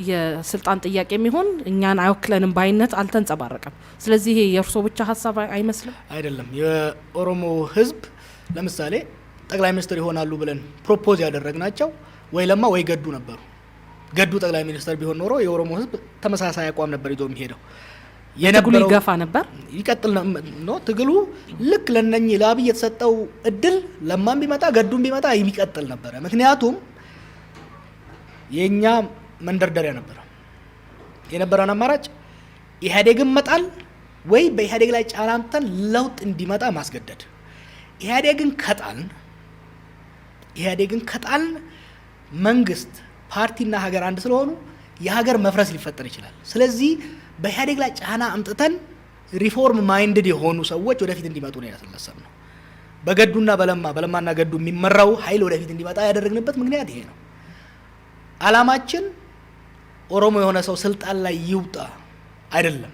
የስልጣን ጥያቄ የሚሆን እኛን አይወክለንም ባይነት አልተንጸባረቀም። ስለዚህ ይሄ የእርሶ ብቻ ሐሳብ አይመስልም? አይደለም። የኦሮሞ ህዝብ ለምሳሌ ጠቅላይ ሚኒስትር ይሆናሉ ብለን ፕሮፖዝ ያደረግናቸው ወይ ለማ ወይ ገዱ ነበሩ። ገዱ ጠቅላይ ሚኒስትር ቢሆን ኖሮ የኦሮሞ ህዝብ ተመሳሳይ አቋም ነበር ይዞ የሚሄደው። ትግሉ ይገፋ ነበር፣ ይቀጥል ነው ትግሉ። ልክ ለነኚህ ለአብይ የተሰጠው እድል ለማም ቢመጣ ገዱም ቢመጣ የሚቀጥል ነበር። ምክንያቱም የኛ መንደርደሪያ ነበር የነበረን አማራጭ ኢህአዴግን መጣል ወይ በኢህአዴግ ላይ ጫና አምጥተን ለውጥ እንዲመጣ ማስገደድ። ኢህአዴግን ከጣልን መንግስት ፓርቲና ሀገር አንድ ስለሆኑ የሀገር መፍረስ ሊፈጠር ይችላል። ስለዚህ በኢህአዴግ ላይ ጫና አምጥተን ሪፎርም ማይንድድ የሆኑ ሰዎች ወደፊት እንዲመጡ ነው ያሰለሰብነው። በገዱና በለማና ገዱ የሚመራው ኃይል ወደፊት እንዲመጣ ያደረግንበት ምክንያት ይሄ ነው። አላማችን ኦሮሞ የሆነ ሰው ስልጣን ላይ ይውጣ አይደለም።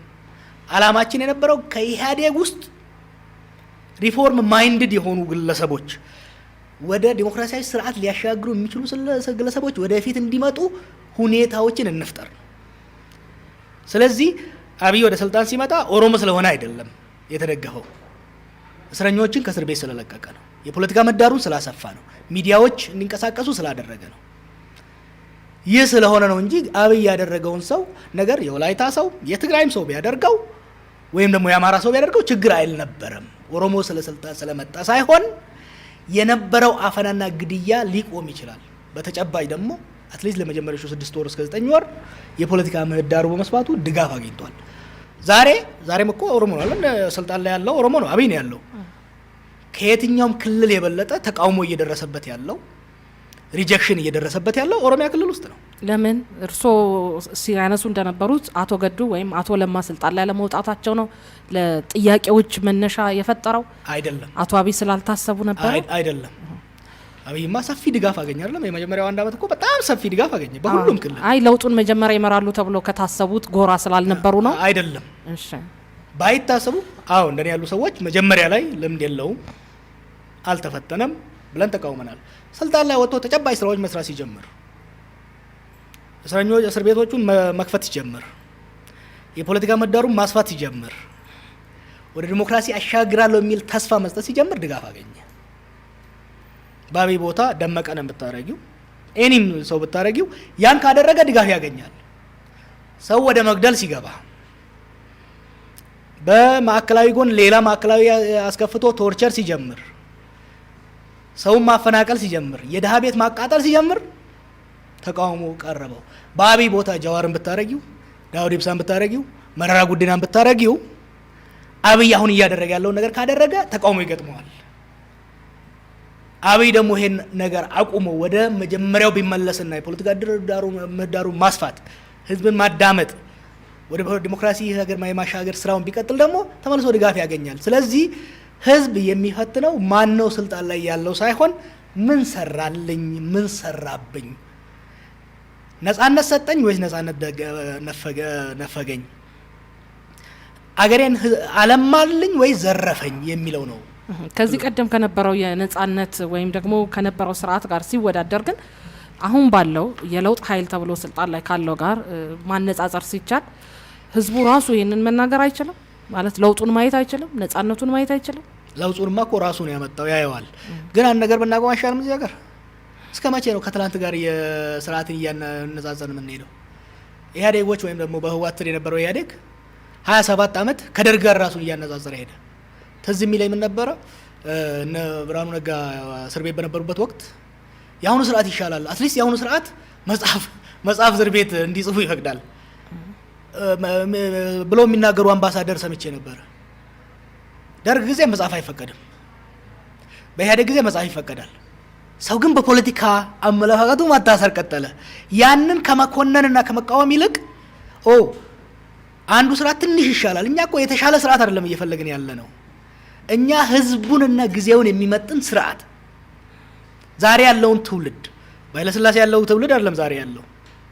አላማችን የነበረው ከኢህአዴግ ውስጥ ሪፎርም ማይንድድ የሆኑ ግለሰቦች ወደ ዲሞክራሲያዊ ስርዓት ሊያሻግሩ የሚችሉ ግለሰቦች ወደፊት እንዲመጡ ሁኔታዎችን እንፍጠር ነው። ስለዚህ አብይ ወደ ስልጣን ሲመጣ ኦሮሞ ስለሆነ አይደለም የተደገፈው፣ እስረኞችን ከእስር ቤት ስለለቀቀ ነው፣ የፖለቲካ ምህዳሩን ስላሰፋ ነው፣ ሚዲያዎች እንዲንቀሳቀሱ ስላደረገ ነው። ይህ ስለሆነ ነው እንጂ አብይ ያደረገውን ሰው ነገር የወላይታ ሰው የትግራይም ሰው ቢያደርገው ወይም ደግሞ የአማራ ሰው ቢያደርገው ችግር አይልነበረም። ኦሮሞ ስለስልጣን ስለመጣ ሳይሆን የነበረው አፈናና ግድያ ሊቆም ይችላል። በተጨባጭ ደግሞ አትሊስት ለመጀመሪያዎቹ 6 ወር እስከ 9 ወር የፖለቲካ ምህዳሩ በመስፋቱ ድጋፍ አግኝቷል። ዛሬም እኮ ኦሮሞ ነው አይደል ስልጣን ላይ ያለው ኦሮሞ ነው፣ አብይ ነው ያለው። ከየትኛውም ክልል የበለጠ ተቃውሞ እየደረሰበት ያለው ሪጀክሽን እየደረሰበት ያለው ኦሮሚያ ክልል ውስጥ ነው። ለምን እርሶ ሲያነሱ እንደነበሩት አቶ ገዱ ወይም አቶ ለማ ስልጣን ላይ ለመውጣታቸው ነው ለጥያቄዎች መነሻ የፈጠረው? አይደለም። አቶ አብይ ስላልታሰቡ ነበር? አይደለም። አብይማ ሰፊ ድጋፍ አገኘ አይደለም? የመጀመሪያው አንድ አመት እኮ በጣም ሰፊ ድጋፍ አገኘ በሁሉም ክልል። ለውጡን መጀመሪያ ይመራሉ ተብሎ ከታሰቡት ጎራ ስላልነበሩ ነው? አይደለም። እሺ፣ ባይታሰቡ እንደኔ ያሉ ሰዎች መጀመሪያ ላይ ልምድ የለውም አልተፈተነም ብለን ተቃውመናል። ስልጣን ላይ ወጥቶ ተጨባጭ ስራዎች መስራት ሲጀምር፣ እስር ቤቶቹን መክፈት ሲጀምር፣ የፖለቲካ ምህዳሩን ማስፋት ሲጀምር፣ ወደ ዲሞክራሲ አሻግራለሁ የሚል ተስፋ መስጠት ሲጀምር ድጋፍ አገኘ። በአብይ ቦታ ደመቀን ብታረጊው ኤኒም ሰው ብታረጊው ያን ካደረገ ድጋፍ ያገኛል። ሰው ወደ መግደል ሲገባ፣ በማዕከላዊ ጎን ሌላ ማዕከላዊ አስከፍቶ ቶርቸር ሲጀምር፣ ሰውን ማፈናቀል ሲጀምር፣ የድሃ ቤት ማቃጠል ሲጀምር ተቃውሞ ቀረበው። በአብይ ቦታ ጀዋርን ብታረጊው፣ ዳውድ ኢብሳን ብታረጊው፣ መረራ ጉዲናን ብታረጊው አብይ አሁን እያደረገ ያለውን ነገር ካደረገ ተቃውሞ ይገጥመዋል። አብይ ደግሞ ይሄን ነገር አቁሞ ወደ መጀመሪያው ቢመለስና የፖለቲካ ምህዳሩ ማስፋት፣ ህዝብን ማዳመጥ፣ ወደ ዲሞክራሲ ሀገር የማሻገር ስራውን ቢቀጥል ደግሞ ተመልሶ ድጋፍ ያገኛል። ስለዚህ ህዝብ የሚፈትነው ማን ነው ስልጣን ላይ ያለው ሳይሆን ምን ሰራልኝ፣ ምን ሰራብኝ፣ ነጻነት ሰጠኝ ወይስ ነጻነት ነፈገኝ፣ አገሬን አለማልኝ ወይስ ዘረፈኝ የሚለው ነው። ከዚህ ቀደም ከነበረው የነጻነት ወይም ደግሞ ከነበረው ስርዓት ጋር ሲወዳደር ግን አሁን ባለው የለውጥ ኃይል ተብሎ ስልጣን ላይ ካለው ጋር ማነጻጸር ሲቻል ህዝቡ ራሱ ይሄንን መናገር አይችልም ማለት ለውጡን ማየት አይችልም፣ ነጻነቱን ማየት አይችልም። ለውጡንማ እኮ ራሱ ነው ያመጣው፣ ያየዋል። ግን አንድ ነገር ብናቆም አይሻልም? እዚህ ሀገር እስከ መቼ ነው ከትላንት ጋር የስርዓትን እያነጻጸርን የምንሄደው? ኢህአዴጎች ወይም ደግሞ በህወሓት ስር የነበረው ኢህአዴግ 27 ዓመት ከደርግ ጋር ራሱን እያነጻጸረ ሄደ። ትዝ የሚለኝ ምን ነበረ? እነ ብርሃኑ ነጋ እስር ቤት በነበሩበት ወቅት የአሁኑ ስርዓት ይሻላል፣ አትሊስት የአሁኑ ስርዓት መጽሐፍ እስር ቤት እንዲጽፉ ይፈቅዳል ብሎ የሚናገሩ አምባሳደር ሰምቼ ነበር። ደርግ ጊዜ መጽሐፍ አይፈቀድም፣ በኢህአዴግ ጊዜ መጽሐፍ ይፈቀዳል። ሰው ግን በፖለቲካ አመለካከቱ ማታሰር ቀጠለ። ያንን ከመኮነንና ከመቃወም ይልቅ አንዱ ስርዓት ትንሽ ይሻላል፣ እኛ እኮ የተሻለ ስርዓት አይደለም እየፈለግን ያለ ነው፣ እኛ ህዝቡንና ጊዜውን የሚመጥን ስርዓት፣ ዛሬ ያለውን ትውልድ በኃይለሥላሴ ያለው ትውልድ አይደለም ዛሬ ያለው፣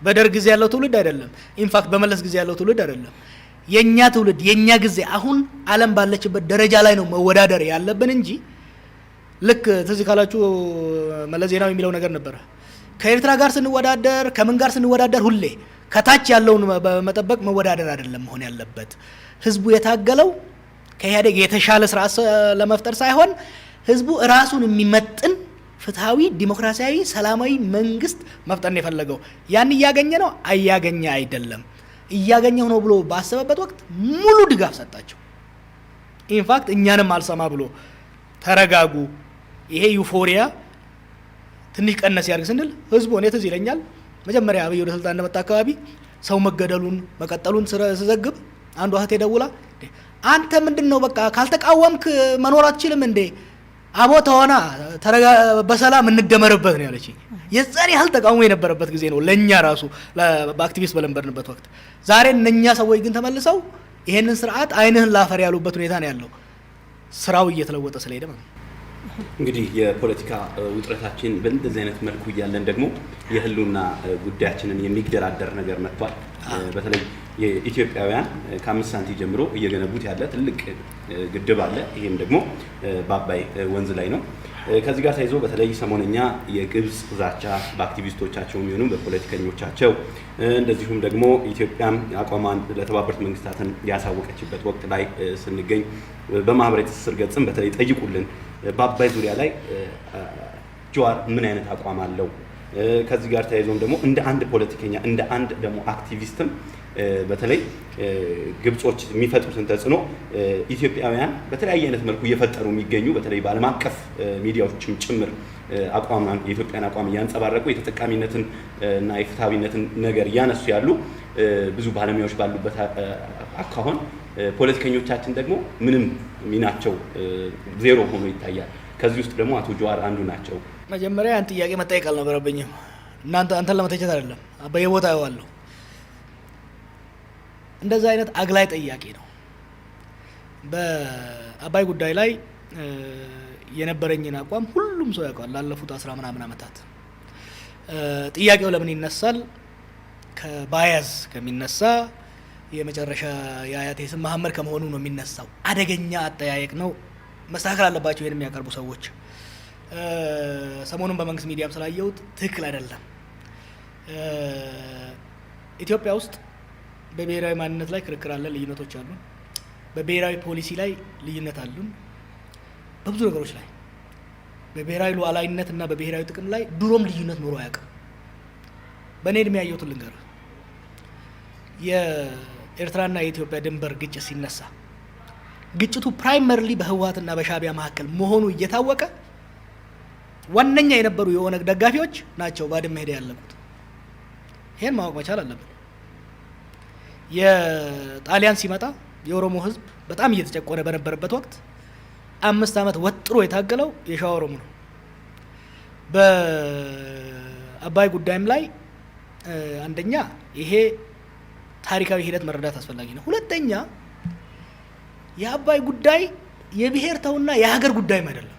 በደርግ ጊዜ ያለው ትውልድ አይደለም፣ ኢንፋክት በመለስ ጊዜ ያለው ትውልድ አይደለም። የኛ ትውልድ የኛ ጊዜ አሁን ዓለም ባለችበት ደረጃ ላይ ነው መወዳደር ያለብን እንጂ ልክ ትዝ ካላችሁ መለስ ዜናዊ የሚለው ነገር ነበር። ከኤርትራ ጋር ስንወዳደር ከምን ጋር ስንወዳደር ሁሌ ከታች ያለውን በመጠበቅ መወዳደር አይደለም መሆን ያለበት። ህዝቡ የታገለው ከኢህአዴግ የተሻለ ስርዓት ለመፍጠር ሳይሆን ህዝቡ ራሱን የሚመጥን ፍትሃዊ ዲሞክራሲያዊ ሰላማዊ መንግስት መፍጠር ነው የፈለገው። ያን እያገኘ ነው አያገኘ አይደለም። እያገኘው ነው ብሎ ባሰበበት ወቅት ሙሉ ድጋፍ ሰጣቸው። ኢንፋክት እኛንም አልሰማ ብሎ ተረጋጉ፣ ይሄ ዩፎሪያ ትንሽ ቀነስ ያርግ ስንል ህዝቡ እኔ ትዝ ይለኛል መጀመሪያ አብይ ወደ ስልጣን እንደመጣ አካባቢ ሰው መገደሉን መቀጠሉን ስዘግብ አንዷ እህቴ ደውላ አንተ ምንድነው በቃ ካልተቃወምክ መኖር አትችልም እንዴ? አቦ ተሆና በሰላም እንደመረበት ነው ያለች። የዛሬ ያህል ተቃውሞ የነበረበት ጊዜ ነው ለኛ ራሱ በአክቲቪስት በለንበርንበት ወቅት። ዛሬ እነኛ ሰዎች ግን ተመልሰው ይሄንን ስርዓት አይንህን ላፈር ያሉበት ሁኔታ ነው ያለው። ስራው እየተለወጠ ስለሄደ ማለት ነው። እንግዲህ የፖለቲካ ውጥረታችን በእንደዚህ አይነት መልኩ እያለን ደግሞ የህልውና ጉዳያችንን የሚገዳደር ነገር መጥቷል። በተለይ የኢትዮጵያውያን ከ5 ሳንቲም ጀምሮ እየገነቡት ያለ ትልቅ ግድብ አለ። ይሄም ደግሞ በአባይ ወንዝ ላይ ነው። ከዚህ ጋር ተያይዞ በተለይ ሰሞነኛ የግብጽ ዛቻ በአክቲቪስቶቻቸው የሚሆኑ በፖለቲከኞቻቸው እንደዚሁም ደግሞ ኢትዮጵያም አቋሟን ለተባበሩት መንግስታትን ያሳወቀችበት ወቅት ላይ ስንገኝ በማህበራዊ ትስስር ገጽም በተለይ ጠይቁልን በአባይ ዙሪያ ላይ ጀዋር ምን አይነት አቋም አለው? ከዚህ ጋር ተያይዞም ደግሞ እንደ አንድ ፖለቲከኛ እንደ አንድ ደግሞ አክቲቪስትም በተለይ ግብጾች የሚፈጥሩትን ተጽዕኖ ኢትዮጵያውያን በተለያየ አይነት መልኩ እየፈጠሩ የሚገኙ በተለይ በዓለም አቀፍ ሚዲያዎችም ጭምር አቋም የኢትዮጵያን አቋም እያንጸባረቁ የተጠቃሚነትን እና የፍትሃዊነትን ነገር እያነሱ ያሉ ብዙ ባለሙያዎች ባሉበት አካሆን ፖለቲከኞቻችን ደግሞ ምንም ሚናቸው ዜሮ ሆኖ ይታያል። ከዚህ ውስጥ ደግሞ አቶ ጀዋር አንዱ ናቸው። መጀመሪያ ያን ጥያቄ መጠየቅ አልነበረብኝም። አንተን ለመተቸት አይደለም፣ በየቦታ ያዋለሁ። እንደዛ አይነት አግላይ ጥያቄ ነው። በአባይ ጉዳይ ላይ የነበረኝን አቋም ሁሉም ሰው ያውቃል። ላለፉት 10 ምናምን ዓመታት ጥያቄው ለምን ይነሳል? ከባያዝ ከሚነሳ የመጨረሻ የአያቴ ስም መሐመድ ከመሆኑ ነው የሚነሳው። አደገኛ አጠያየቅ ነው። መስተካከል አለባቸው ይሄን የሚያቀርቡ ሰዎች። ሰሞኑን በመንግስት ሚዲያም ስላየሁት ትክክል አይደለም። ኢትዮጵያ ውስጥ በብሔራዊ ማንነት ላይ ክርክር አለ፣ ልዩነቶች አሉ። በብሔራዊ ፖሊሲ ላይ ልዩነት አሉን። በብዙ ነገሮች ላይ በብሔራዊ ሉዓላዊነት እና በብሔራዊ ጥቅም ላይ ድሮም ልዩነት ኖሮ አያውቅም። በእኔ እድሜ ያየሁትን ልንገር። የኤርትራና የኢትዮጵያ ድንበር ግጭት ሲነሳ ግጭቱ ፕራይመሪሊ በህወሓትና በሻዕቢያ መካከል መሆኑ እየታወቀ ዋነኛ የነበሩ የኦነግ ደጋፊዎች ናቸው ባድመ ሄደ ያለቁት። ይሄን ማወቅ መቻል አለብን። የጣሊያን ሲመጣ የኦሮሞ ህዝብ በጣም እየተጨቆነ በነበረበት ወቅት 5 ዓመት ወጥሮ የታገለው የሸዋ ኦሮሞ ነው። በአባይ ጉዳይም ላይ አንደኛ ይሄ ታሪካዊ ሂደት መረዳት አስፈላጊ ነው። ሁለተኛ የአባይ ጉዳይ የብሔር ተውና የሀገር ጉዳይም አይደለም።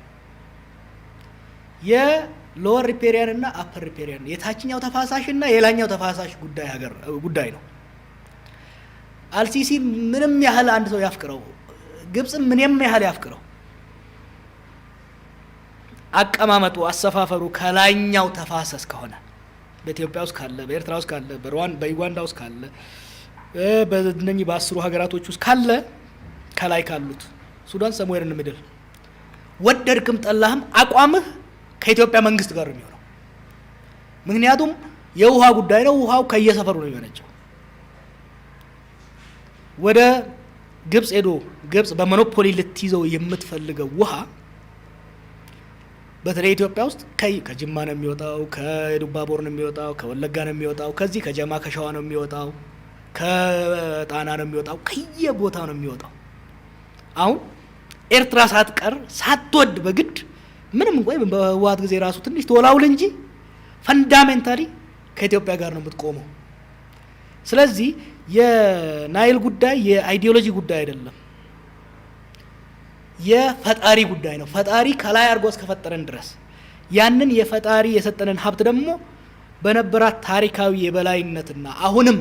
የሎወር ሪፔሪያን እና አፐር ሪፔሪያን የታችኛው ተፋሳሽ እና የላኛው ተፋሳሽ ጉዳይ ነው። አልሲሲ ምንም ያህል አንድ ሰው ያፍቅረው፣ ግብጽ ምንም ያህል ያፍቅረው፣ አቀማመጡ አሰፋፈሩ ከላኛው ተፋሰስ ከሆነ በኢትዮጵያ ውስጥ ካለ፣ በኤርትራ ውስጥ ካለ፣ በዩጋንዳ ውስጥ ካለ፣ በእነኚህ በ10 ሀገራቶች ውስጥ ካለ ከላይ ካሉት ሱዳን ሰምዌር ኢን ሚድል ወደድክም ጠላህም አቋምህ ከኢትዮጵያ መንግስት ጋር ነው የሚሆነው። ምክንያቱም የውሃ ጉዳይ ነው። ውሃው ከየሰፈሩ ነው የሚመነጨው። ወደ ግብጽ ሄዶ ግብጽ በሞኖፖሊ ልትይዘው የምትፈልገው ውሃ በተለይ ኢትዮጵያ ውስጥ ከጅማ ነው የሚወጣው፣ ከዱባቦር ነው የሚወጣው፣ ከወለጋ ነው የሚወጣው፣ ከዚህ ከጀማ ከሸዋ ነው የሚወጣው፣ ከጣና ነው የሚወጣው፣ ከየቦታው ነው የሚወጣው። አሁን ኤርትራ ሳትቀር ሳትወድ በግድ ምንም እንኳን በህወሓት ጊዜ ራሱ ትንሽ ተወላውል እንጂ ፈንዳሜንታሊ ከኢትዮጵያ ጋር ነው የምትቆመው። ስለዚህ የናይል ጉዳይ የአይዲዮሎጂ ጉዳይ አይደለም፣ የፈጣሪ ጉዳይ ነው። ፈጣሪ ከላይ አድርጎ እስከፈጠረን ድረስ ያንን የፈጣሪ የሰጠንን ሀብት ደግሞ በነበራት ታሪካዊ የበላይነትና አሁንም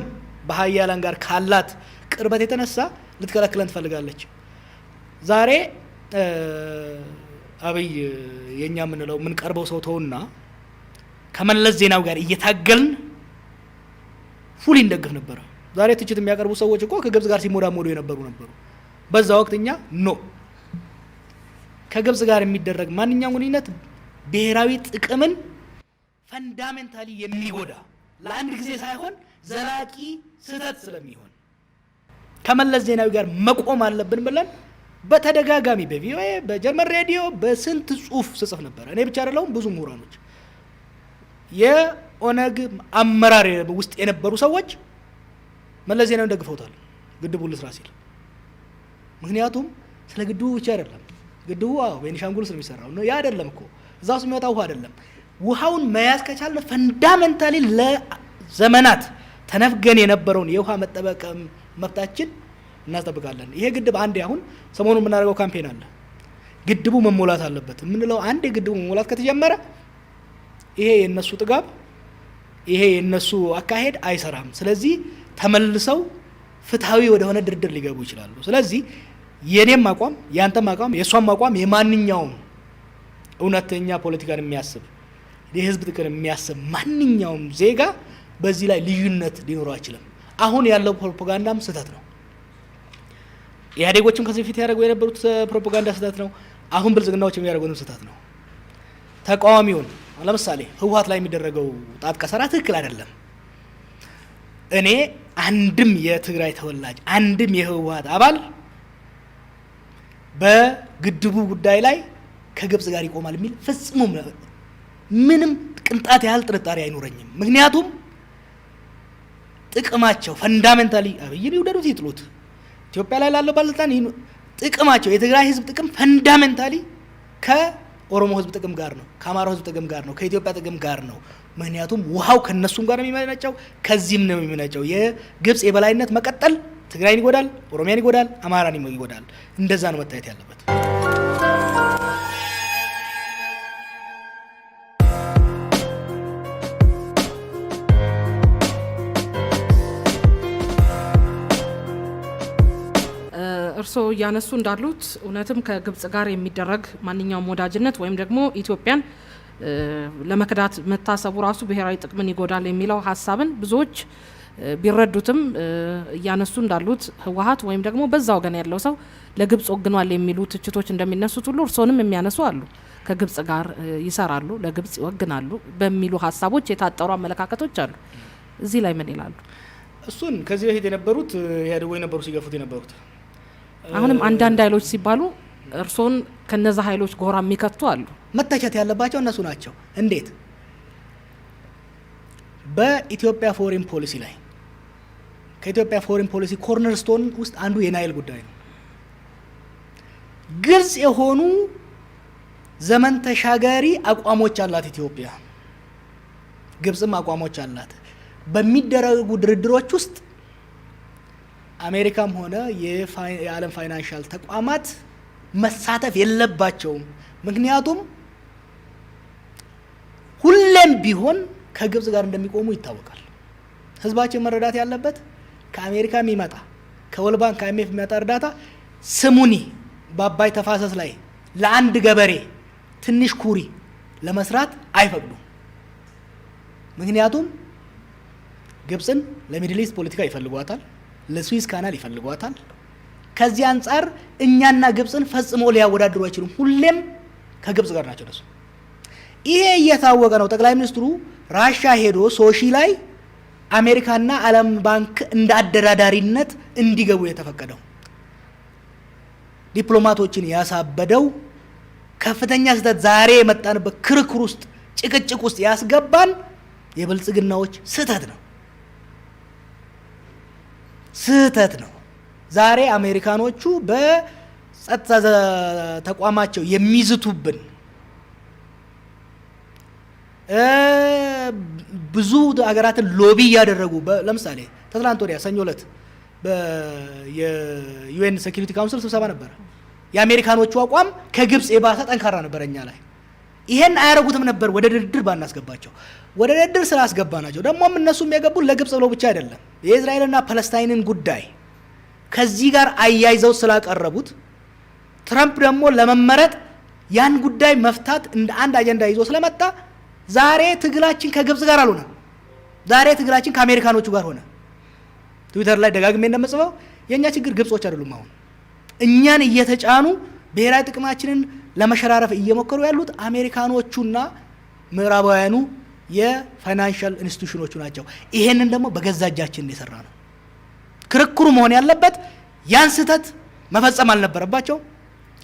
በሀያላን ጋር ካላት ቅርበት የተነሳ ልትከለክለን ትፈልጋለች። ዛሬ አብይ የኛ የምንለው የምንቀርበው ሰው ተውና ከመለስ ዜናው ጋር እየታገልን ፉሊ እንደግፍ ነበር። ዛሬ ትችት የሚያቀርቡ ሰዎች እኮ ከግብጽ ጋር ሲሞዳሞዱ የነበሩ በዛ ወቅት እኛ ኖ ከግብጽ ጋር የሚደረግ ማንኛውም ግንኙነት ብሔራዊ ጥቅምን ፈንዳሜንታሊ የሚጎዳ ለአንድ ጊዜ ሳይሆን ዘላቂ ስህተት ስለሚሆን ከመለስ ዜናዊ ጋር መቆም አለብን ብለን በተደጋጋሚ በቪኦኤ በጀርመን ሬዲዮ በስንት ጽሁፍ ስጽፍ ነበር። እኔ ብቻ አይደለሁም፣ ብዙ ምሁራኖች የኦነግ አመራር ውስጥ የነበሩ ሰዎች መለስ ዜናዊን ደግፈውታል ግድቡ ልስራ ሲል። ምክንያቱም ስለ ግድቡ ብቻ አይደለም፣ ግድቡ ቤኒሻንጉል ስለሚሰራው ነው። ያ አይደለም እኮ እዛ ውስጥ የሚወጣው ውሃ አይደለም። ውሃውን መያዝ ከቻለ ፈንዳሜንታሊ ለዘመናት ተነፍገን የነበረውን የውሃ መጠበቅ መብታችን እናስጠብቃለን። ይሄ ግድብ አንዴ አሁን ሰሞኑን የምናደርገው ካምፔን አለ፣ ግድቡ መሞላት አለበት የምንለው አንዴ ግድቡ መሞላት ከተጀመረ ይሄ የነሱ ጥጋብ፣ ይሄ የነሱ አካሄድ አይሰራም። ስለዚህ ተመልሰው ፍትሃዊ ወደሆነ ድርድር ሊገቡ ይችላሉ። ስለዚህ የኔም አቋም ያንተም አቋም የሷም አቋም የማንኛውም እውነተኛ ፖለቲካን የሚያስብ የህዝብ ጥቅም የሚያስብ ማንኛውም ዜጋ በዚህ ላይ ልዩነት ሊኖረው አይችልም። አሁን ያለው ፕሮፓጋንዳም ስህተት ነው። ኢህአዴጎችም ከዚህ በፊት ያደርጉ የነበሩት ፕሮፓጋንዳ ስህተት ነው። አሁን ብልጽግናዎች የሚያደርጉትም ስህተት ነው። ተቃዋሚውን ለምሳሌ ህወሓት ላይ የሚደረገው ጣት ቀሰራ ትክክል አይደለም። እኔ አንድም የትግራይ ተወላጅ አንድም የህወሓት አባል በግድቡ ጉዳይ ላይ ከግብጽ ጋር ይቆማል የሚል ፍጹም ምንም ቅንጣት ያህል ጥርጣሬ አይኖረኝም። ምክንያቱም ጥቅማቸው ፈንዳሜንታሊ አብይን ይውደዱት ይጥሉት ኢትዮጵያ ላይ ላለው ባለስልጣን ጥቅማቸው የትግራይ ህዝብ ጥቅም ፈንዳሜንታሊ ከኦሮሞ ህዝብ ጥቅም ጋር ነው፣ ከአማራው ህዝብ ጥቅም ጋር ነው፣ ከኢትዮጵያ ጥቅም ጋር ነው። ምክንያቱም ውሃው ከነሱም ጋር የሚመነጨው ከዚህም ነው የሚመነጨው። የግብጽ የበላይነት መቀጠል ትግራይን ይጎዳል፣ ኦሮሚያን ይጎዳል፣ አማራን ይጎዳል። እንደዛ ነው መታየት ያለበት። እርስዎ እያነሱ እንዳሉት እውነትም ከግብጽ ጋር የሚደረግ ማንኛውም ወዳጅነት ወይም ደግሞ ኢትዮጵያን ለመክዳት መታሰቡ ራሱ ብሔራዊ ጥቅምን ይጎዳል የሚለው ሀሳብን ብዙዎች ቢረዱትም እያነሱ እንዳሉት ህወሓት ወይም ደግሞ በዛ ወገን ያለው ሰው ለግብጽ ወግኗል የሚሉ ትችቶች እንደሚነሱት ሁሉ እርስዎንም የሚያነሱ አሉ። ከግብጽ ጋር ይሰራሉ፣ ለግብጽ ይወግናሉ በሚሉ ሀሳቦች የታጠሩ አመለካከቶች አሉ። እዚህ ላይ ምን ይላሉ? እሱን ከዚህ በፊት የነበሩት ኢህአዴጎ የነበሩ ሲገፉት የነበሩት አሁንም አንዳንድ ኃይሎች ሲባሉ እርስዎን ከነዛ ኃይሎች ጎራ የሚከቱ አሉ። መተቸት ያለባቸው እነሱ ናቸው። እንዴት? በኢትዮጵያ ፎሬን ፖሊሲ ላይ ከኢትዮጵያ ፎሬን ፖሊሲ ኮርነርስቶን ውስጥ አንዱ የናይል ጉዳይ ነው። ግልጽ የሆኑ ዘመን ተሻጋሪ አቋሞች አላት ኢትዮጵያ፣ ግብጽም አቋሞች አላት። በሚደረጉ ድርድሮች ውስጥ አሜሪካም ሆነ የዓለም ፋይናንሻል ተቋማት መሳተፍ የለባቸውም። ምክንያቱም ሁሌም ቢሆን ከግብጽ ጋር እንደሚቆሙ ይታወቃል። ህዝባችን መረዳት ያለበት ከአሜሪካ የሚመጣ ከወርልድ ባንክ ከአይኤምኤፍ የሚመጣ እርዳታ ስሙኒ በአባይ ተፋሰስ ላይ ለአንድ ገበሬ ትንሽ ኩሪ ለመስራት አይፈቅዱም። ምክንያቱም ግብጽን ለሚድል ኢስት ፖለቲካ ይፈልጓታል፣ ለስዊዝ ካናል ይፈልጓታል። ከዚህ አንጻር እኛና ግብጽን ፈጽሞ ሊያወዳድሩ አይችሉም። ሁሌም ከግብጽ ጋር ናቸው ደሱ። ይሄ እየታወቀ ነው ጠቅላይ ሚኒስትሩ ራሻ ሄዶ ሶሺ ላይ አሜሪካና ዓለም ባንክ እንደ አደራዳሪነት እንዲገቡ የተፈቀደው ዲፕሎማቶችን ያሳበደው ከፍተኛ ስህተት ዛሬ የመጣንበት ክርክር ውስጥ ጭቅጭቅ ውስጥ ያስገባን የብልጽግናዎች ስህተት ነው። ዛሬ አሜሪካኖቹ በጸጥታ ተቋማቸው የሚዝቱብን ብዙ ሀገራትን ሎቢ ያደረጉ ለምሳሌ ትናንት ወዲያ ሰኞ ዕለት የዩኤን ሴኩሪቲ ካውንስል ስብሰባ ነበር። የአሜሪካኖቹ አቋም ከግብጽ የባሰ ጠንካራ ነበር እኛ ላይ። ይሄን አያረጉትም ነበር ወደ ድርድር ባናስገባቸው። ወደ ድርድር ስላስገባናቸው ደግሞም እነሱም የገቡት ለግብጽ ብለው ብቻ አይደለም፣ የእስራኤልና ፓለስታይንን ጉዳይ ከዚህ ጋር አያይዘው ስላቀረቡት ትራምፕ ደግሞ ለመመረጥ ያን ጉዳይ መፍታት እንደ አንድ አጀንዳ ይዞ ስለመጣ ዛሬ ትግላችን ከግብጽ ጋር አልሆነ፣ ዛሬ ትግላችን ከአሜሪካኖቹ ጋር ሆነ። ትዊተር ላይ ደጋግሜ እንደምጽፈው የኛ ችግር ግብጾች አይደሉም። አሁን እኛን እየተጫኑ ብሔራዊ ጥቅማችንን ለመሸራረፍ እየሞከሩ ያሉት አሜሪካኖቹና ምዕራባውያኑ የፋይናንሻል ኢንስቲትዩሽኖቹ ናቸው። ይሄንን ደግሞ በገዛ እጃችን የሰራ ነው። ክርክሩ መሆን ያለበት ያን ስህተት መፈጸም አልነበረባቸው፣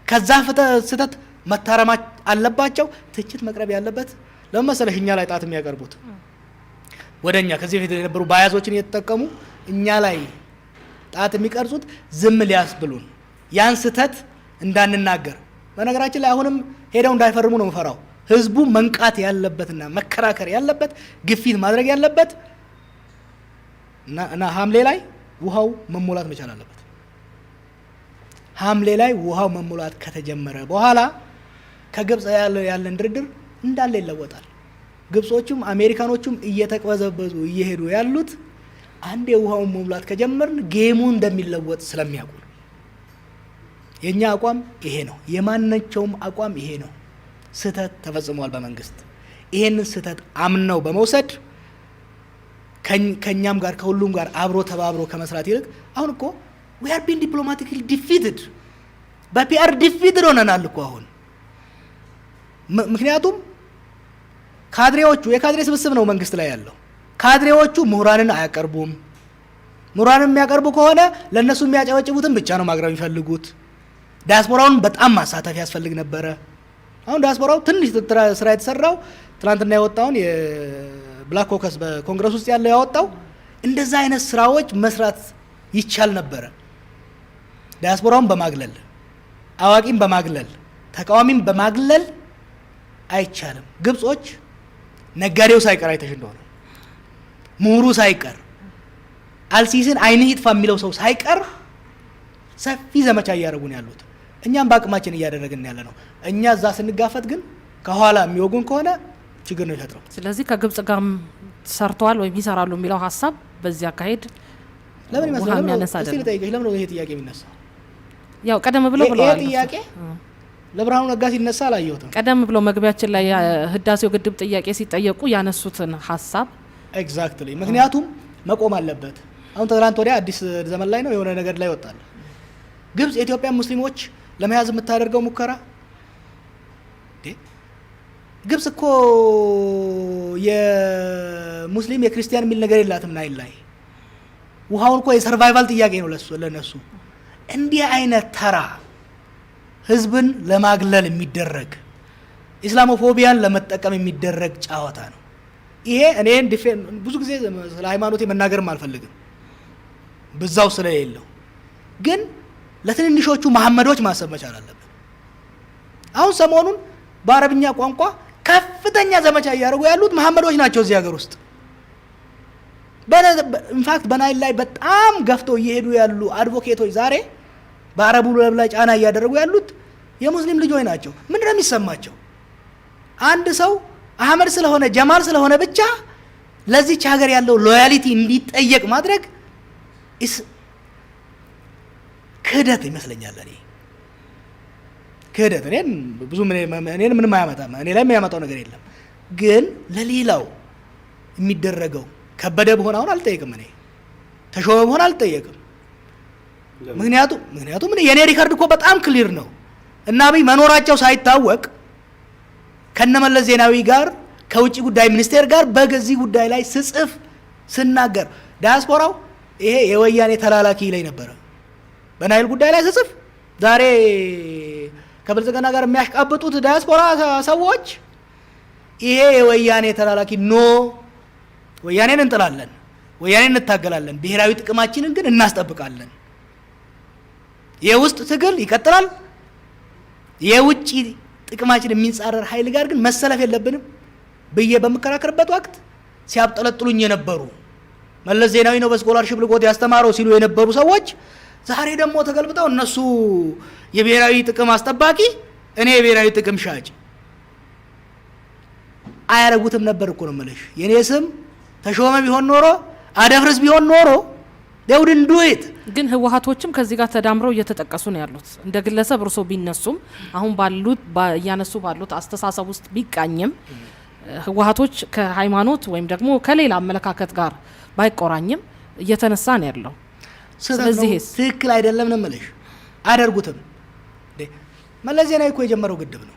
ከዛ ስህተት መታረም አለባቸው። ትችት መቅረብ ያለበት ለመሰለሽ እኛ ላይ ጣት የሚያቀርቡት ወደኛ ከዚህ በፊት የነበሩ ባያዞችን እየተጠቀሙ እኛ ላይ ጣት የሚቀርጹት ዝም ሊያስብሉን ያን ስህተት እንዳንናገር። በነገራችን ላይ አሁንም ሄደው እንዳይፈርሙ ነው የምፈራው። ህዝቡ መንቃት ያለበትና መከራከር ያለበት ግፊት ማድረግ ያለበት እና ሐምሌ ላይ ውሃው መሞላት መቻል አለበት። ሐምሌ ላይ ውሃው መሞላት ከተጀመረ በኋላ ከግብጽ ያለን ድርድር እንዳለ ይለወጣል። ግብጾቹም አሜሪካኖቹም እየተቅበዘበዙ እየሄዱ ያሉት አንዴ ውሃውን መሙላት ከጀመርን ጌሙ እንደሚለወጥ ስለሚያውቁ ነው። የኛ አቋም ይሄ ነው። የማንኛውም አቋም ይሄ ነው። ስህተት ተፈጽሟል በመንግስት። ይሄንን ስህተት አምነው በመውሰድ ከኛም ጋር ከሁሉም ጋር አብሮ ተባብሮ ከመስራት ይልቅ አሁን እኮ we are being diplomatically defeated በፒአር ዲፊትድ ሆነናል እኮ አሁን። ምክንያቱም ካድሬዎቹ የካድሬ ስብስብ ነው መንግስት ላይ ያለው። ካድሬዎቹ ምሁራንን አያቀርቡም። ምሁራንን የሚያቀርቡ ከሆነ ለነሱ የሚያጨበጭቡትን ብቻ ነው ማቅረብ የሚፈልጉት። ዲያስፖራውን በጣም ማሳተፍ ያስፈልግ ነበረ። አሁን ዲያስፖራው ትንሽ ስራ የተሰራው ትናንትና ያወጣውን የብላክ ኮከስ በኮንግረስ ውስጥ ያለው ያወጣው እንደዛ አይነት ስራዎች መስራት ይቻል ነበረ። ዲያስፖራውን በማግለል አዋቂም በማግለል ተቃዋሚም በማግለል አይቻልም። ግብጾች ነጋዴው ሳይቀር አይተሽ እንደሆነ ምሁሩ ሳይቀር አልሲስን አይንህ ይጥፋ የሚለው ሰው ሳይቀር ሰፊ ዘመቻ እያደረጉ ነው ያሉት። እኛም በአቅማችን እያደረግን ያለ ነው። እኛ እዛ ስንጋፈጥ ግን ከኋላ የሚወጉን ከሆነ ችግር ነው ይፈጥረው። ስለዚህ ከግብጽ ጋር ሰርተዋል ወይም ይሰራሉ የሚለው ሀሳብ በዚህ አካሄድ ለምን ይመስላል? እስቲ ልጠይቅሽ፣ ለምን ነው ይሄ ጥያቄ የሚነሳው? ያው ቀደም ብሎ ብለዋል። ይሄ ጥያቄ ለብርሃኑ ነጋ ሲነሳ አላየሁትም። ቀደም ብሎ መግቢያችን ላይ ህዳሴው ግድብ ጥያቄ ሲጠየቁ ያነሱትን ሀሳብ ኤግዛክትሊ። ምክንያቱም መቆም አለበት። አሁን ትናንት ወዲያ አዲስ ዘመን ላይ ነው የሆነ ነገር ላይ ወጣል። ግብጽ የኢትዮጵያ ሙስሊሞች ለመያዝ የምታደርገው ሙከራ ግብጽ እኮ የሙስሊም የክርስቲያን የሚል ነገር የላትም ናይል ላይ። ውሃውን እኮ የሰርቫይቫል ጥያቄ ነው ለነሱ። እንዲህ አይነት ተራ ህዝብን ለማግለል የሚደረግ ኢስላሞፎቢያን ለመጠቀም የሚደረግ ጨዋታ ነው ይሄ። እኔን ብዙ ጊዜ ስለ ሃይማኖቴ መናገርም አልፈልግም ብዛው ስለሌለው፣ ግን ለትንንሾቹ መሐመዶች ማሰብ መቻል አለብን። አሁን ሰሞኑን በአረብኛ ቋንቋ ከፍተኛ ዘመቻ እያደረጉ ያሉት መሐመዶች ናቸው እዚህ ሀገር ውስጥ። ኢንፋክት በናይል ላይ በጣም ገፍተው እየሄዱ ያሉ አድቮኬቶች ዛሬ በአረቡ ላይ ጫና እያደረጉ ያሉት የሙስሊም ልጆች ናቸው። ምንድን ነው የሚሰማቸው? አንድ ሰው አህመድ ስለሆነ ጀማል ስለሆነ ብቻ ለዚች ሀገር ያለው ሎያሊቲ እንዲጠየቅ ማድረግ ክህደት ይመስለኛል። ክህደት እኔን ምንም አያመጣም። እኔ ላይ የሚያመጣው ነገር የለም። ግን ለሌላው የሚደረገው ከበደ በሆነ አሁን አልጠየቅም። እኔ ተሾመ በሆነ አልጠየቅም። ምክንያቱም የኔ ሪከርድ እኮ በጣም ክሊር ነው። እና አብይ መኖራቸው ሳይታወቅ ከነመለስ ዜናዊ ጋር ከውጭ ጉዳይ ሚኒስቴር ጋር በዚህ ጉዳይ ላይ ስጽፍ ስናገር ዲያስፖራው ይሄ የወያኔ ተላላኪ ላይ ነበረ። በናይል ጉዳይ ላይ ስጽፍ ዛሬ ከብልጽግና ጋር የሚያሽቃብጡት ዲያስፖራ ሰዎች ይሄ የወያኔ ተላላኪ ኖ፣ ወያኔን እንጥላለን፣ ወያኔን እንታገላለን፣ ብሔራዊ ጥቅማችንን ግን እናስጠብቃለን፣ የውስጥ ትግል ይቀጥላል፣ የውጭ ጥቅማችን የሚንጻረር ኃይል ጋር ግን መሰለፍ የለብንም ብዬ በመከራከርበት ወቅት ሲያብጠለጥሉኝ የነበሩ መለስ ዜናዊ ነው በስኮላርሺፕ ልቆት ያስተማረው ሲሉ የነበሩ ሰዎች ዛሬ ደግሞ ተገልብጠው እነሱ የብሔራዊ ጥቅም አስጠባቂ፣ እኔ የብሔራዊ ጥቅም ሻጭ አያረጉትም ነበር እኮ ነው የምልሽ። የኔ ስም ተሾመ ቢሆን ኖሮ አደፍርስ ቢሆን ኖሮ ደውድን ዱት። ግን ህወሓቶችም ከዚህ ጋር ተዳምረው እየተጠቀሱ ነው ያሉት። እንደ ግለሰብ እርሶ ቢነሱም አሁን ባሉት እያነሱ ባሉት አስተሳሰብ ውስጥ ቢቃኝም ህወሓቶች ከሃይማኖት ወይም ደግሞ ከሌላ አመለካከት ጋር ባይቆራኝም እየተነሳ ነው ያለው። ስለዚህ ትክክል አይደለም ነው የምልሽ። አደርጉትም መለስ ዜናዊ እኮ የጀመረው ግድብ ነው።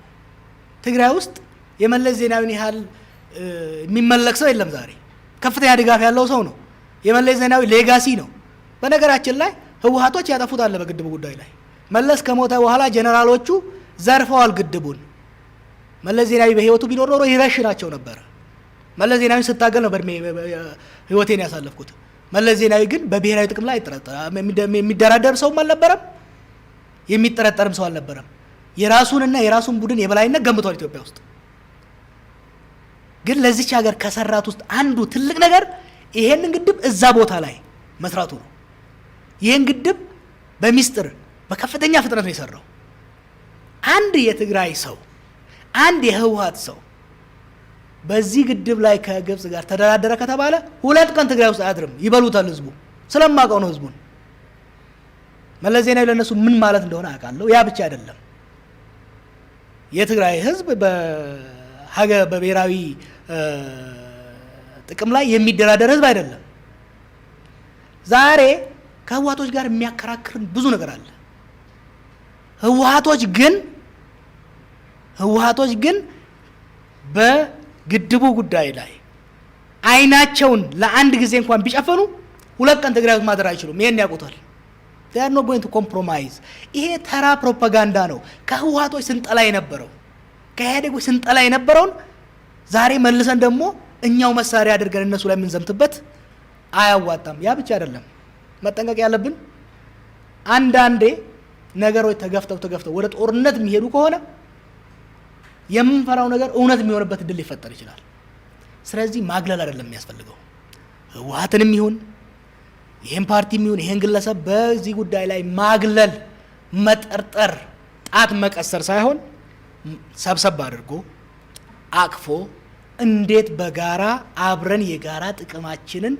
ትግራይ ውስጥ የመለስ ዜናዊን ያህል የሚመለክ ሰው የለም። ዛሬ ከፍተኛ ድጋፍ ያለው ሰው ነው። የመለስ ዜናዊ ሌጋሲ ነው። በነገራችን ላይ ህወሓቶች ያጠፉታል በግድቡ ጉዳይ ላይ። መለስ ከሞተ በኋላ ጀነራሎቹ ዘርፈዋል ግድቡን። መለስ ዜናዊ በህይወቱ ቢኖር ኖሮ ይረሽናቸው ነበር። መለስ ዜናዊ ስታገል ነው በእድሜ ህይወቴን ያሳለፍኩት። መለስ ዜናዊ ግን በብሔራዊ ጥቅም ላይ የሚደራደር ሰውም አልነበረም፣ የሚጠረጠርም ሰው አልነበረም። የራሱንና የራሱን ቡድን የበላይነት ገንብቷል ኢትዮጵያ ውስጥ። ግን ለዚች ሀገር ከሰራት ውስጥ አንዱ ትልቅ ነገር ይሄንን ግድብ እዛ ቦታ ላይ መስራቱ ነው። ይሄን ግድብ በሚስጥር በከፍተኛ ፍጥነት ነው የሰራው። አንድ የትግራይ ሰው፣ አንድ የህወሓት ሰው በዚህ ግድብ ላይ ከግብጽ ጋር ተደራደረ ከተባለ 2 ቀን ትግራይ ውስጥ አያድርም። ይበሉታል ህዝቡ። ስለማውቀው ነው ህዝቡን። መለስ ዜናዊ ለነሱ ምን ማለት እንደሆነ አውቃለሁ። ያ ብቻ አይደለም። የትግራይ ህዝብ በብሔራዊ ጥቅም ላይ የሚደራደር ህዝብ አይደለም። ዛሬ ከህወሓቶች ጋር የሚያከራክርን ብዙ ነገር አለ። ህወሓቶች ግን በግድቡ ጉዳይ ላይ አይናቸውን ለአንድ ጊዜ እንኳን ቢጨፈኑ 2 ቀን ትግራይ ውስጥ ማደር አይችሉም። ይሄን ያውቁታል። they are not going to compromise። ይሄ ተራ ፕሮፓጋንዳ ነው። ከህወሓቶች ስንጠላ የነበረው ከኢህአዴጎች ስንጠላ የነበረውን ዛሬ መልሰን ደግሞ እኛው መሳሪያ አድርገን እነሱ ላይ የምንዘምትበት አያዋጣም። ያ ብቻ አይደለም። መጠንቀቅ ያለብን አንዳንዴ ነገሮች ተገፍተው ወደ ጦርነት የሚሄዱ ከሆነ የምንፈራው ነገር እውነት የሚሆንበት እድል ሊፈጠር ይችላል። ስለዚህ ማግለል አይደለም የሚያስፈልገው። ህወሓትንም ይሁን ይሄን ፓርቲም ይሁን ይሄን ግለሰብ በዚህ ጉዳይ ላይ ማግለል፣ መጠርጠር፣ ጣት መቀሰር ሳይሆን ሰብሰብ አድርጎ አቅፎ እንዴት በጋራ አብረን የጋራ ጥቅማችንን